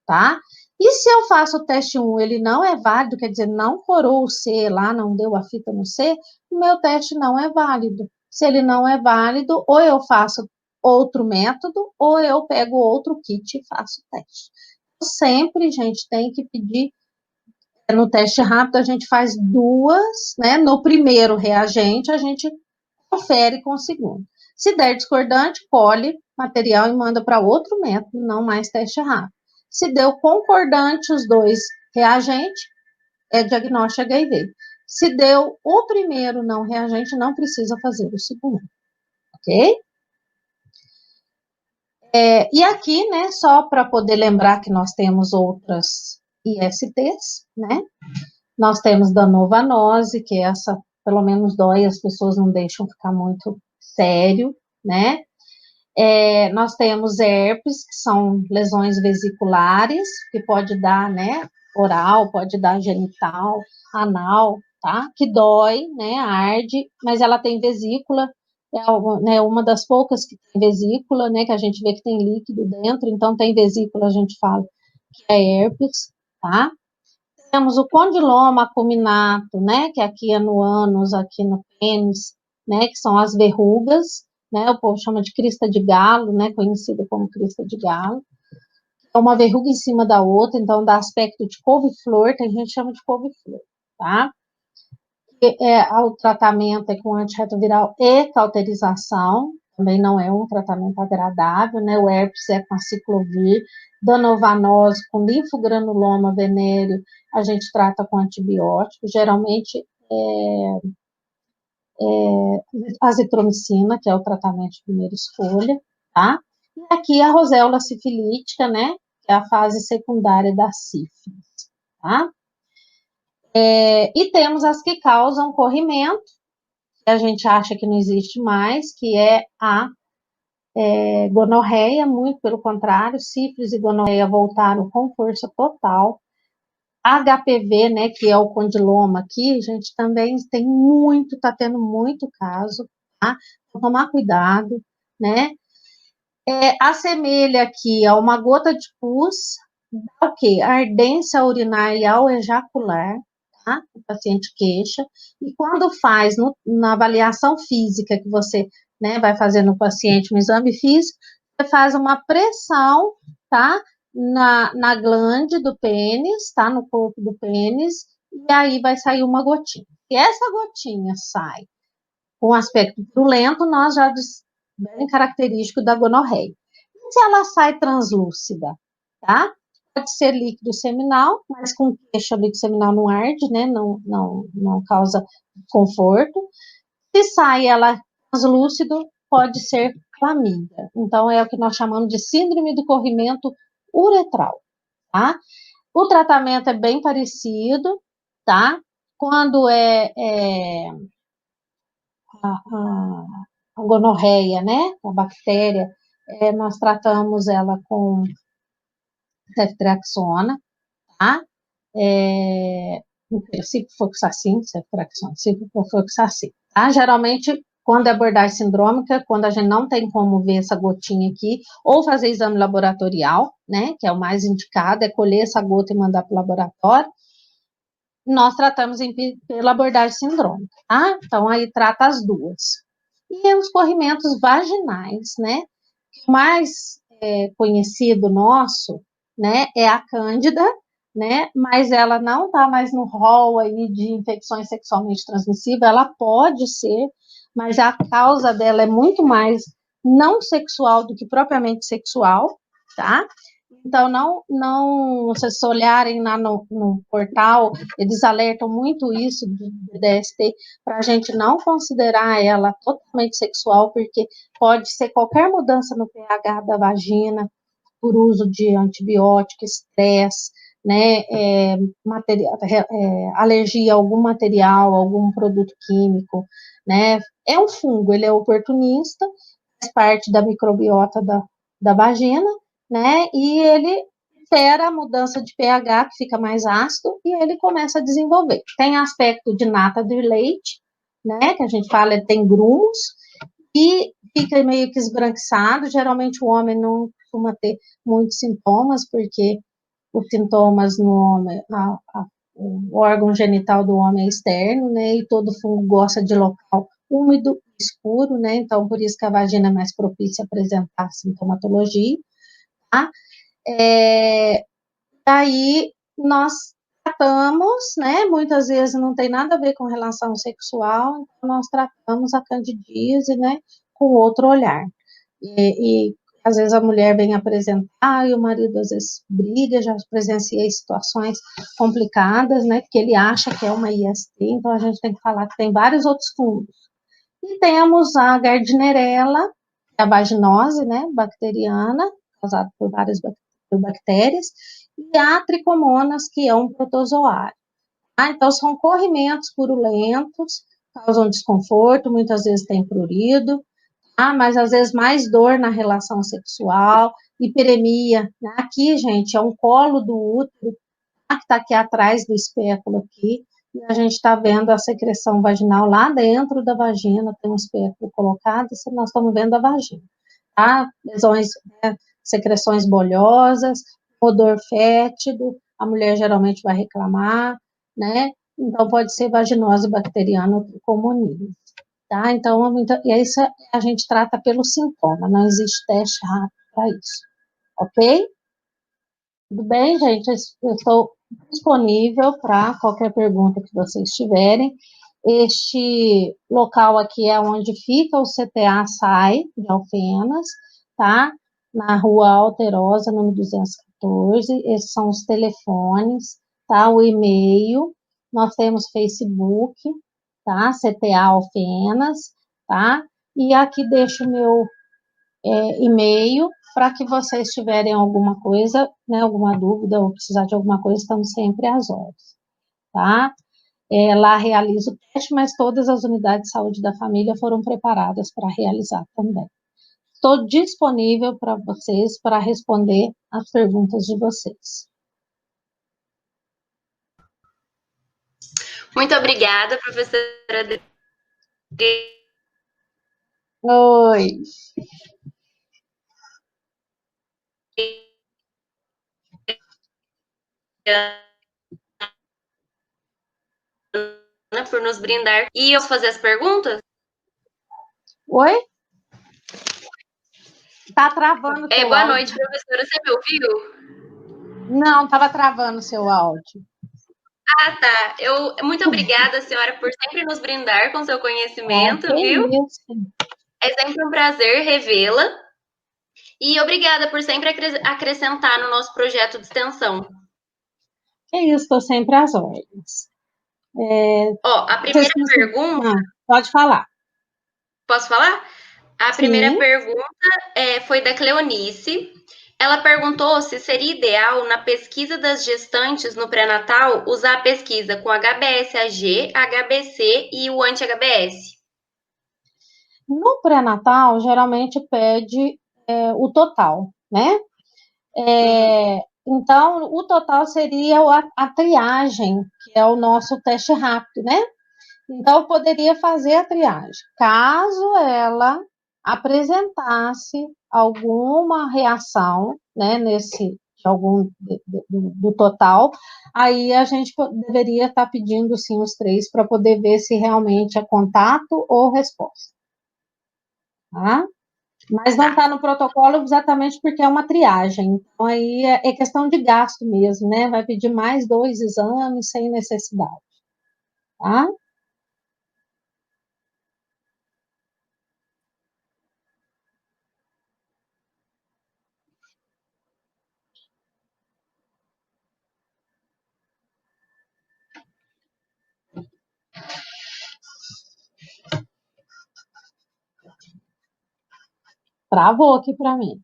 tá? E se eu faço o teste 1, ele não é válido, quer dizer, não corou o C lá, não deu a fita no C, o meu teste não é válido. Se ele não é válido, ou eu faço outro método, ou eu pego outro kit e faço o teste. Sempre, gente, tem que pedir. No teste rápido, a gente faz duas, né? No primeiro reagente, a gente confere com o segundo. Se der discordante, colhe material e manda para outro método, não mais teste rápido. Se deu concordante os dois reagentes, é diagnóstico HIV. Se deu o primeiro não reagente, não precisa fazer o segundo, ok? E aqui, né, só para poder lembrar que nós temos outras ISTs, né? Nós temos danovanose, que essa, pelo menos dói, as pessoas não deixam ficar muito sério, né? Nós temos herpes, que são lesões vesiculares, que pode dar, né, oral, pode dar genital, anal, tá? Que dói, né, arde, mas ela tem vesícula, uma das poucas que tem vesícula, né, que a gente vê que tem líquido dentro, então tem vesícula, a gente fala que é herpes, tá? Temos o condiloma acuminato, né, que aqui é no ânus, aqui no pênis, né, que são as verrugas, né, o povo chama de crista de galo, né, conhecida como crista de galo. É uma verruga em cima da outra, então dá aspecto de couve-flor, tem gente que chama de couve-flor, tá? O tratamento é com antirretroviral e cauterização, também não é um tratamento agradável, né? O herpes é com a ciclovir, danovanose com linfogranuloma venéreo, a gente trata com antibiótico, geralmente azitromicina, que é o tratamento de primeira escolha, tá? E aqui a roséola sifilítica, né? Que é a fase secundária da sífilis, tá? E temos as que causam corrimento, que a gente acha que não existe mais, que é a gonorreia, muito pelo contrário, sífilis e gonorreia voltaram com força total. HPV, né, que é o condiloma aqui, a gente também tem muito, tá tendo muito caso, tá? Então, tomar cuidado, né? Assemelha aqui a uma gota de pus, dá o quê? Ardência urinária ao ejacular, tá? O paciente queixa, e quando faz na avaliação física que você, né, vai fazer no paciente um exame físico, você faz uma pressão, tá? Na glande do pênis, tá? No corpo do pênis, e aí vai sair uma gotinha. Se essa gotinha sai com aspecto purulento, nós já bem característico da gonorreia. E se ela sai translúcida, tá? Pode ser líquido seminal, mas com queixa, líquido seminal não arde, né? Não causa desconforto. Se sai ela translúcido, pode ser clamídia. Então, é o que nós chamamos de síndrome do corrimento uretral, tá? O tratamento é bem parecido, tá? Quando a gonorreia, né? A bactéria, nós tratamos ela com ceftriaxona, tá? Ciprofloxacin, tá? Geralmente, quando é abordagem sindrômica, quando a gente não tem como ver essa gotinha aqui, ou fazer exame laboratorial, né? Que é o mais indicado, é colher essa gota e mandar para o laboratório. Nós tratamos pela abordagem sindrômica, tá? Então, aí trata as duas. E os corrimentos vaginais, né? O mais conhecido nosso, né, é a Cândida, né? Mas ela não está mais no rol aí de infecções sexualmente transmissíveis, ela pode ser, mas a causa dela é muito mais não sexual do que propriamente sexual, tá? Então, não, vocês olharem lá no portal, eles alertam muito isso do DST, para a gente não considerar ela totalmente sexual, porque pode ser qualquer mudança no pH da vagina, por uso de antibiótico, estresse, né, alergia a algum material, algum produto químico, né, é um fungo, ele é oportunista, faz parte da microbiota da vagina, né, e ele gera a mudança de pH, que fica mais ácido, e ele começa a desenvolver. Tem aspecto de nata de leite, né, que a gente fala, ele tem grumos, e fica meio que esbranquiçado, geralmente o homem não costuma ter muitos sintomas, porque os sintomas no homem, o órgão genital do homem é externo, né, e todo fungo gosta de local úmido, escuro, né, então por isso que a vagina é mais propícia a apresentar sintomatologia, tá? Daí nós tratamos, né, muitas vezes não tem nada a ver com relação sexual, então nós tratamos a candidíase, né, com outro olhar. E às vezes a mulher vem apresentar e o marido às vezes briga, já presenciei situações complicadas, né, porque ele acha que é uma IST, então a gente tem que falar que tem vários outros fungos. E temos a Gardnerella, que é a vaginose, né, bacteriana, causada por várias bactérias, e a Trichomonas, que é um protozoário. Então, são corrimentos purulentos, causam desconforto, muitas vezes tem prurido, mas às vezes mais dor na relação sexual, hiperemia. Né? Aqui, gente, é um colo do útero, que está aqui atrás do espéculo aqui, e a gente está vendo a secreção vaginal lá dentro da vagina, tem um espéculo colocado, nós estamos vendo a vagina. Tá? Lesões, né? Secreções bolhosas, odor fétido, a mulher geralmente vai reclamar, né? Então, pode ser vaginose bacteriana ou tricomoníase. Tá? Então, isso a gente trata pelo sintoma, não existe teste rápido para isso, ok? Tudo bem, gente? Eu estou disponível para qualquer pergunta que vocês tiverem. Este local aqui é onde fica o CTA SAI de Alfenas, tá? Na Rua Alterosa, número 214. Esses são os telefones, tá? O e-mail. Nós temos Facebook, tá? CTA Alfenas, tá? E aqui deixo o meu e-mail para que vocês tiverem alguma coisa, né, alguma dúvida ou precisar de alguma coisa, estamos sempre às ordens, tá? Lá realizo o teste, mas todas as unidades de saúde da família foram preparadas para realizar também. Estou disponível para vocês para responder as perguntas de vocês. Muito obrigada, professora. Oi. Por nos brindar. E eu fazer as perguntas? Oi? Tá travando o seu boa áudio. noite, professora. Você me ouviu? Não, estava travando o seu áudio. Tá. Muito obrigada, senhora, por sempre nos brindar com seu conhecimento, viu? Isso. É sempre um prazer revê-la. E obrigada por sempre acrescentar no nosso projeto de extensão. É isso, estou sempre às ordens. A primeira pergunta... pode falar. Posso falar? A primeira pergunta foi da Cleonice. Ela perguntou se seria ideal, na pesquisa das gestantes no pré-natal, usar a pesquisa com HBsAg, HBC e o anti-HBs. No pré-natal, geralmente pede o total, né? Então, o total seria a triagem, que é o nosso teste rápido, né? Então, eu poderia fazer a triagem. Caso ela apresentasse alguma reação, né, do total, aí a gente deveria estar pedindo, sim, os 3 para poder ver se realmente é contato ou resposta. Tá? Mas não está no protocolo exatamente porque é uma triagem. Então, aí é questão de gasto mesmo, né? Vai pedir mais 2 exames sem necessidade, tá? Travou aqui para mim.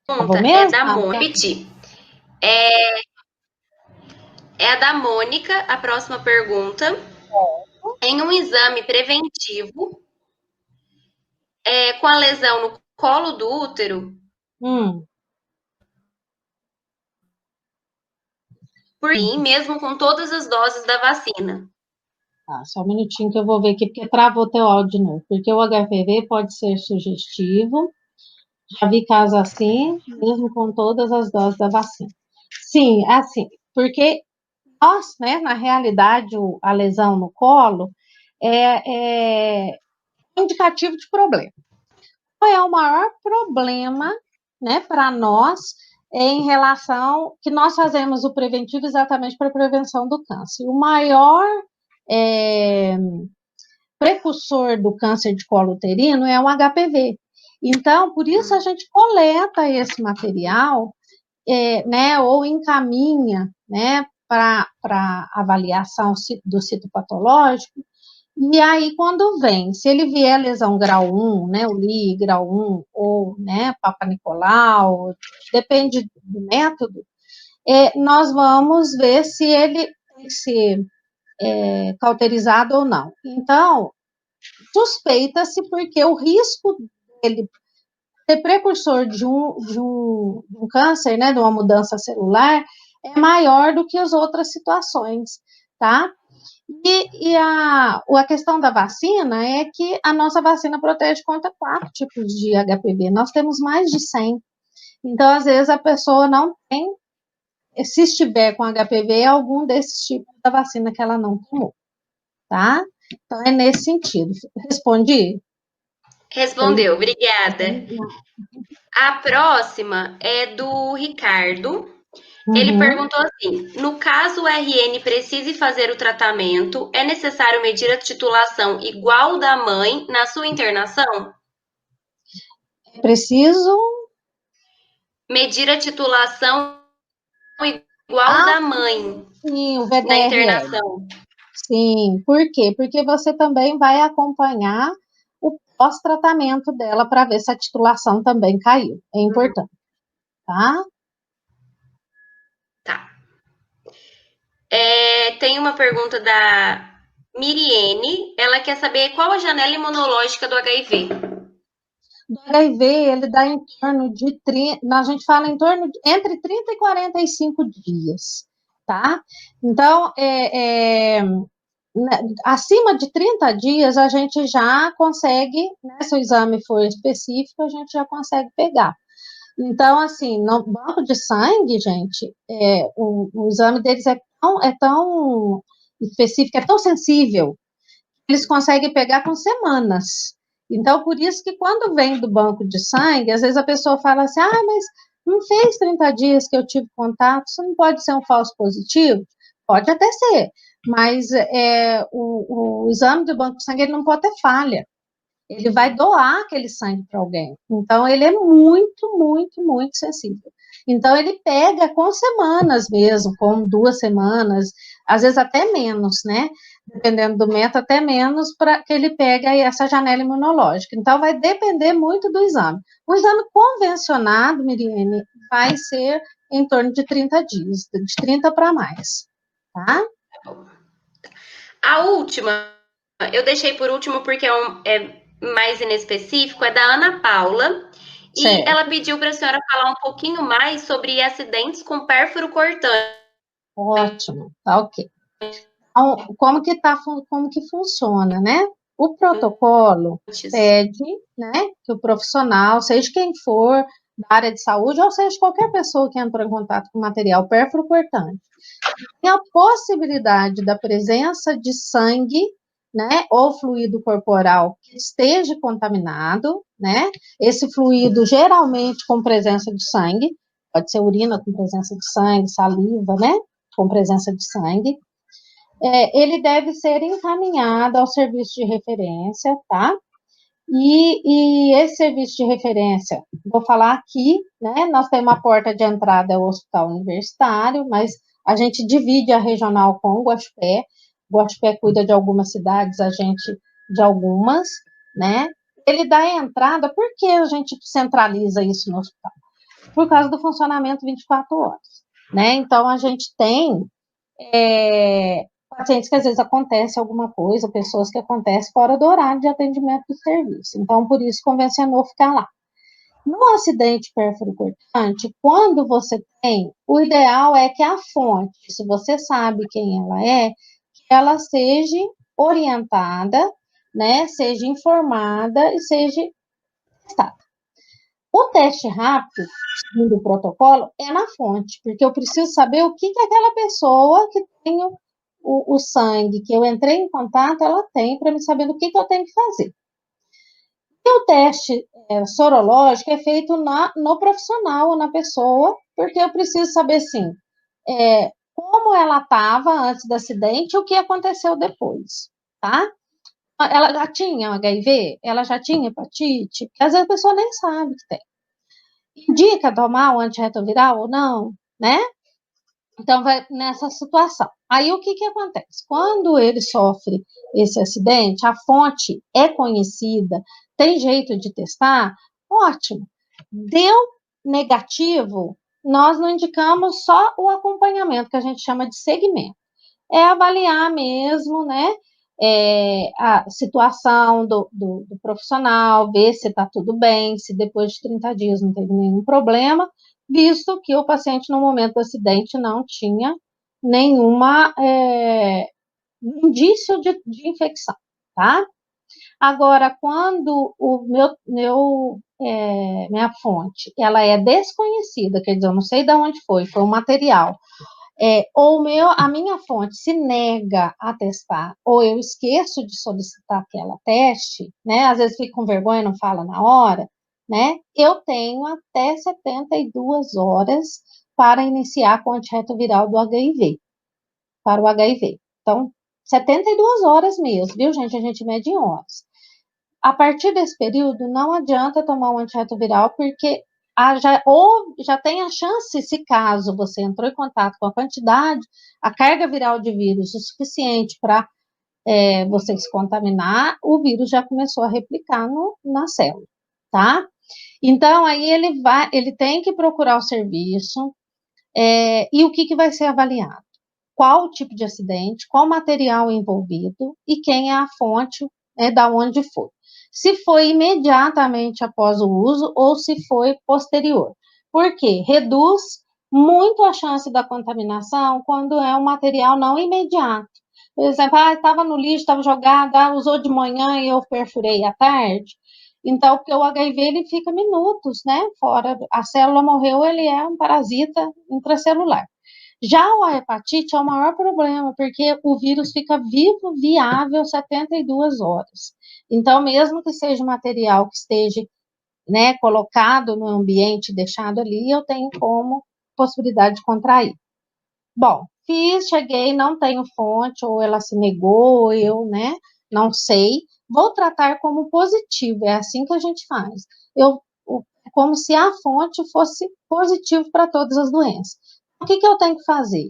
Pergunta é da Mônica. É a da Mônica, a próxima pergunta. Em um exame preventivo, com a lesão no colo do útero, por mim, mesmo com todas as doses da vacina. Só um minutinho que eu vou ver aqui, porque travou teu áudio de novo. Porque o HPV pode ser sugestivo. Já vi casos assim, mesmo com todas as doses da vacina. Sim, assim, porque nós, né, na realidade, a lesão no colo é indicativo de problema. Qual é o maior problema, né, para nós em relação que nós fazemos o preventivo exatamente para a prevenção do câncer? O maior precursor do câncer de colo uterino é o HPV. Então, por isso a gente coleta esse material, né, ou encaminha, né, para avaliação do citopatológico. E aí, quando vem, se ele vier lesão grau 1, né, o LI grau 1, ou, né, Papa Nicolau, depende do método, nós vamos ver se ele tem que ser cauterizado ou não. Então, suspeita-se porque o risco dele ser precursor de um câncer, né, de uma mudança celular, é maior do que as outras situações, tá? E a questão da vacina é que a nossa vacina protege contra 4 tipos de HPV. Nós temos mais de 100. Então, às vezes, a pessoa não tem, se estiver com HPV, algum desses tipos da vacina que ela não tomou, tá? Então, é nesse sentido. Respondi? Respondeu, obrigada. A próxima é do Ricardo. Ele perguntou assim: no caso o RN precise fazer o tratamento, é necessário medir a titulação igual da mãe na sua internação? É preciso medir a titulação igual da mãe, sim, o VDRL. Na internação. Sim, por quê? Porque você também vai acompanhar o pós-tratamento dela para ver se a titulação também caiu. É importante, tá? Tá. Tem uma pergunta da Miriene. Ela quer saber qual a janela imunológica do HIV. Do HIV, ele dá em torno de 30, a gente fala em torno de entre 30 e 45 dias, tá? Então, acima de 30 dias, a gente já consegue, né, se o exame for específico, a gente já consegue pegar. Então, assim, no banco de sangue, gente, o exame deles é tão específico, é tão sensível, eles conseguem pegar com semanas. Então, por isso que quando vem do banco de sangue, às vezes a pessoa fala assim, mas não fez 30 dias que eu tive contato, isso não pode ser um falso positivo? Pode até ser, mas o exame do banco de sangue ele não pode ter falha. Ele vai doar aquele sangue para alguém. Então, ele é muito, muito, muito sensível. Então, ele pega com semanas mesmo, com 2 semanas, às vezes até menos, né? Dependendo do método, até menos, para que ele pegue essa janela imunológica. Então, vai depender muito do exame. O exame convencionado, Miriane, vai ser em torno de 30 dias, de 30 para mais, tá? A última, eu deixei por último porque é mais inespecífico, é da Ana Paula. E ela pediu para a senhora falar um pouquinho mais sobre acidentes com pérfuro cortante. Ótimo, tá ok. Então, como que funciona, né? O protocolo pede, né, que o profissional, seja quem for da área de saúde, ou seja, qualquer pessoa que entrou em contato com material pérfuro cortante, tem a possibilidade da presença de sangue né, ou fluido corporal que esteja contaminado, né, esse fluido geralmente com presença de sangue, pode ser urina com presença de sangue, saliva, né, com presença de sangue, ele deve ser encaminhado ao serviço de referência, tá? E esse serviço de referência, vou falar aqui, né? Nós temos uma porta de entrada ao Hospital Universitário, mas a gente divide a regional com o Guaxupé. O Guaxupé cuida de algumas cidades, a gente de algumas, né? Ele dá a entrada, por que a gente centraliza isso no hospital? Por causa do funcionamento 24 horas, né? Então, a gente tem pacientes que às vezes acontece alguma coisa, pessoas que acontece fora do horário de atendimento do serviço. Então, por isso, convencionou ficar lá. No acidente pérfuro-cortante, quando você tem, o ideal é que a fonte, se você sabe quem ela é, que ela seja orientada, né, seja informada e seja testada. O teste rápido, segundo o protocolo, é na fonte, porque eu preciso saber o que aquela pessoa que tem o sangue, que eu entrei em contato, ela tem, para me saber do que eu tenho que fazer. E o teste sorológico é feito no profissional ou na pessoa, porque eu preciso saber, sim, como ela estava antes do acidente e o que aconteceu depois, tá? Ela já tinha HIV? Ela já tinha hepatite? Porque às vezes a pessoa nem sabe que tem. Indica tomar o antirretroviral ou não, né? Então, vai nessa situação. Aí, o que acontece? Quando ele sofre esse acidente, a fonte é conhecida, tem jeito de testar, ótimo. Deu negativo, nós não indicamos só o acompanhamento, que a gente chama de segmento. É avaliar mesmo, né, a situação do profissional, ver se está tudo bem, se depois de 30 dias não teve nenhum problema, visto que o paciente, no momento do acidente, não tinha nenhuma indício de infecção, tá? Agora, quando minha fonte, ela é desconhecida, quer dizer, eu não sei de onde foi um material, ou a minha fonte se nega a testar, ou eu esqueço de solicitar aquela teste, né? Às vezes fico com vergonha e não fala na hora, né? Eu tenho até 72 horas para iniciar com o antirretroviral do HIV, para o HIV. Então, 72 horas mesmo, viu, gente? A gente mede em horas. A partir desse período, não adianta tomar um antirretroviral, porque já tem a chance, se caso você entrou em contato com a quantidade, a carga viral de vírus o suficiente para você se contaminar, o vírus já começou a replicar na célula, tá? Então, aí ele tem que procurar o serviço, e o que vai ser avaliado? Qual o tipo de acidente, qual material envolvido e quem é a fonte, da onde foi. Se foi imediatamente após o uso ou se foi posterior. Por quê? Reduz muito a chance da contaminação quando é um material não imediato. Por exemplo, estava no lixo, estava jogado, usou de manhã e eu perfurei à tarde. Então, porque o HIV ele fica minutos, né? Fora, a célula morreu, ele é um parasita intracelular. Já a hepatite é o maior problema, porque o vírus fica vivo, viável, 72 horas. Então, mesmo que seja material que esteja, né, colocado no ambiente, deixado ali, eu tenho como possibilidade de contrair. Bom, cheguei, não tenho fonte, ou ela se negou, ou eu, né, não sei, vou tratar como positivo, é assim que a gente faz. Como se a fonte fosse positivo para todas as doenças. O que eu tenho que fazer?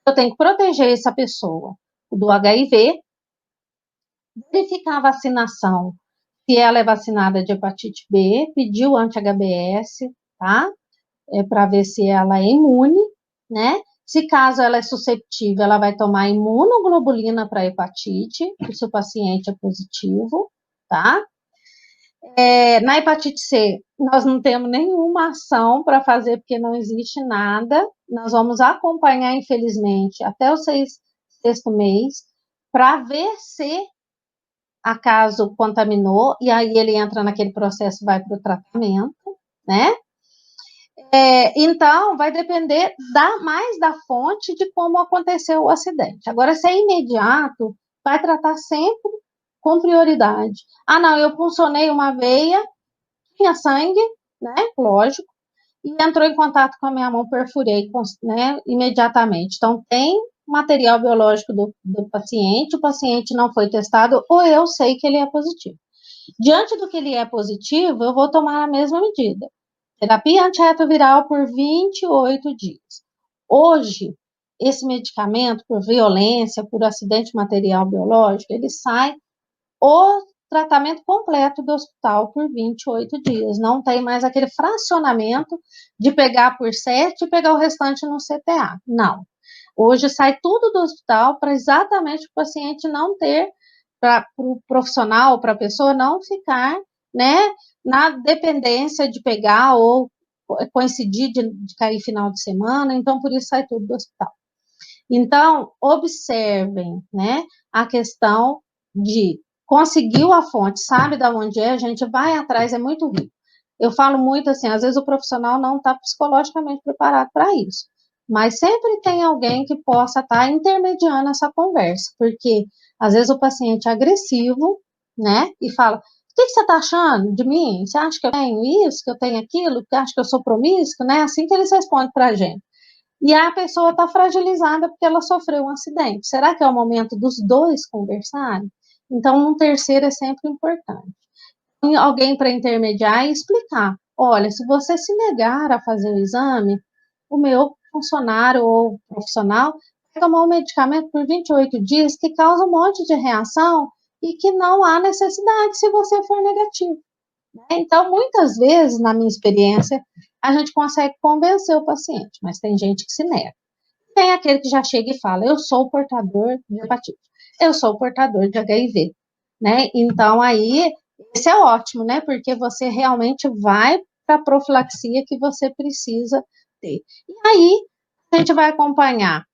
Eu tenho que proteger essa pessoa do HIV, verificar a vacinação, se ela é vacinada de hepatite B, pedir o anti-HBS, tá? Para ver se ela é imune, né? Se caso ela é susceptível, ela vai tomar imunoglobulina para hepatite, se o paciente é positivo, tá? Na hepatite C, nós não temos nenhuma ação para fazer, porque não existe nada. Nós vamos acompanhar, infelizmente, até o sexto mês, para ver se acaso contaminou, e aí ele entra naquele processo, vai para o tratamento, né? Então, vai depender mais da fonte de como aconteceu o acidente. Agora, se é imediato, vai tratar sempre com prioridade. Ah, não, eu puncionei uma veia, tinha sangue, né, lógico, e entrou em contato com a minha mão, perfurei, né, imediatamente. Então, tem material biológico do paciente, o paciente não foi testado, ou eu sei que ele é positivo. Diante do que ele é positivo, eu vou tomar a mesma medida. Terapia antirretroviral por 28 dias. Hoje, esse medicamento, por violência, por acidente material biológico, ele sai o tratamento completo do hospital por 28 dias. Não tem mais aquele fracionamento de pegar por 7 e pegar o restante no CTA. Não. Hoje sai tudo do hospital para exatamente o paciente não ter, para o profissional, para a pessoa não ficar, né, na dependência de pegar ou coincidir de cair final de semana, então por isso sai tudo do hospital. Então, observem, né, a questão de conseguiu a fonte, sabe de onde é, a gente vai atrás, é muito rico. Eu falo muito assim, às vezes o profissional não está psicologicamente preparado para isso, mas sempre tem alguém que possa estar intermediando essa conversa, porque às vezes o paciente é agressivo, né, e fala, o que você está achando de mim? Você acha que eu tenho isso, que eu tenho aquilo, que acha que eu sou promíscuo, né? Assim que eles respondem para a gente. E a pessoa está fragilizada porque ela sofreu um acidente. Será que é o momento dos dois conversarem? Então, um terceiro é sempre importante. Tem alguém para intermediar e explicar. Olha, se você se negar a fazer o exame, o meu funcionário ou profissional vai tomar um medicamento por 28 dias que causa um monte de reação e que não há necessidade se você for negativo. Então, muitas vezes, na minha experiência, a gente consegue convencer o paciente, mas tem gente que se nega. Tem aquele que já chega e fala, eu sou portador de hepatite, eu sou portador de HIV, né? Então, aí, esse é ótimo, né? Porque você realmente vai para a profilaxia que você precisa ter. E aí, a gente vai acompanhar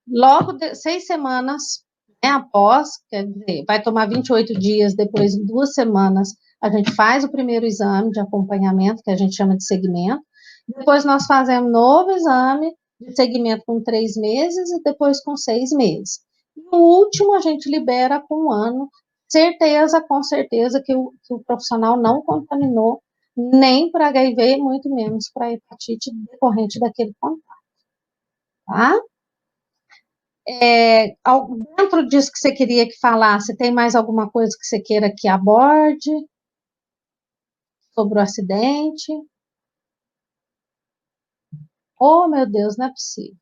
logo 6 semanas, né, após, quer dizer, vai tomar 28 dias, depois, em 2 semanas, a gente faz o primeiro exame de acompanhamento, que a gente chama de segmento, depois nós fazemos novo exame de segmento com 3 meses e depois com 6 meses. E o último a gente libera com 1 ano, com certeza que o profissional não contaminou nem para HIV, muito menos para hepatite decorrente daquele contato, tá? Dentro disso que você queria que falasse, tem mais alguma coisa que você queira que aborde sobre o acidente? Oh, meu Deus, não é possível.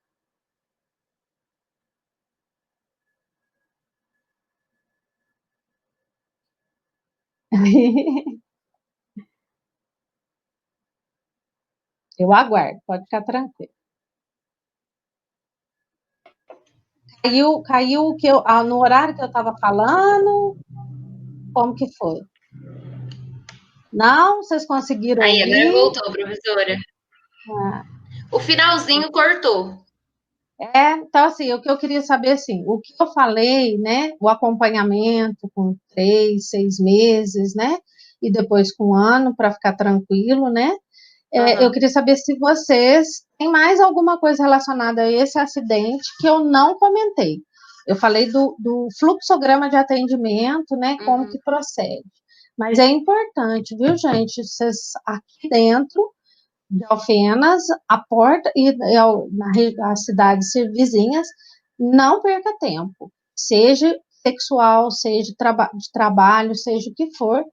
Eu aguardo, pode ficar tranquilo. Caiu que no horário que eu estava falando? Como que foi? Não? Vocês conseguiram Aí, ouvir? agora voltou, professora. O finalzinho cortou. Então, assim, o que eu queria saber, assim, o que eu falei, né, o acompanhamento com 3, 6 meses, né, e depois com 1 ano, para ficar tranquilo, né, eu queria saber se vocês têm mais alguma coisa relacionada a esse acidente que eu não comentei. Eu falei do fluxograma de atendimento, né, como que procede. Mas é importante, viu, gente, vocês aqui dentro de Alfenas, a porta e as cidades vizinhas, não perca tempo, seja sexual, seja de trabalho, seja o que for,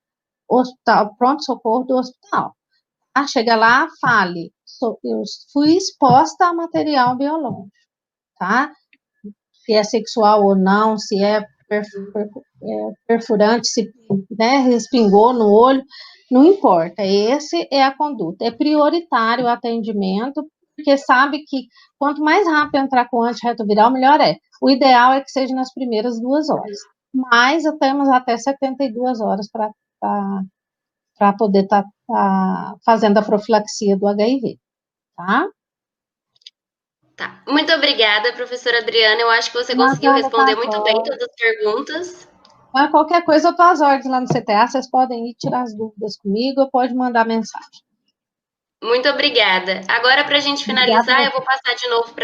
hospital, pronto-socorro do hospital. Chega lá, fale, eu fui exposta a material biológico, tá? Se é sexual ou não, se é perfurante, se, né, respingou no olho, não importa, esse é a conduta, é prioritário o atendimento, porque sabe que quanto mais rápido entrar com antirretroviral, melhor é. O ideal é que seja nas primeiras 2 horas, mas temos até 72 horas para poder estar fazendo a profilaxia do HIV, tá? Tá. Muito obrigada, professora Adriana. Eu acho que você conseguiu responder muito bem todas as perguntas. Mas qualquer coisa, eu estou às ordens lá no CTA, vocês podem ir tirar as dúvidas comigo, ou pode mandar mensagem. Muito obrigada. Agora, para a gente finalizar, eu vou passar de novo para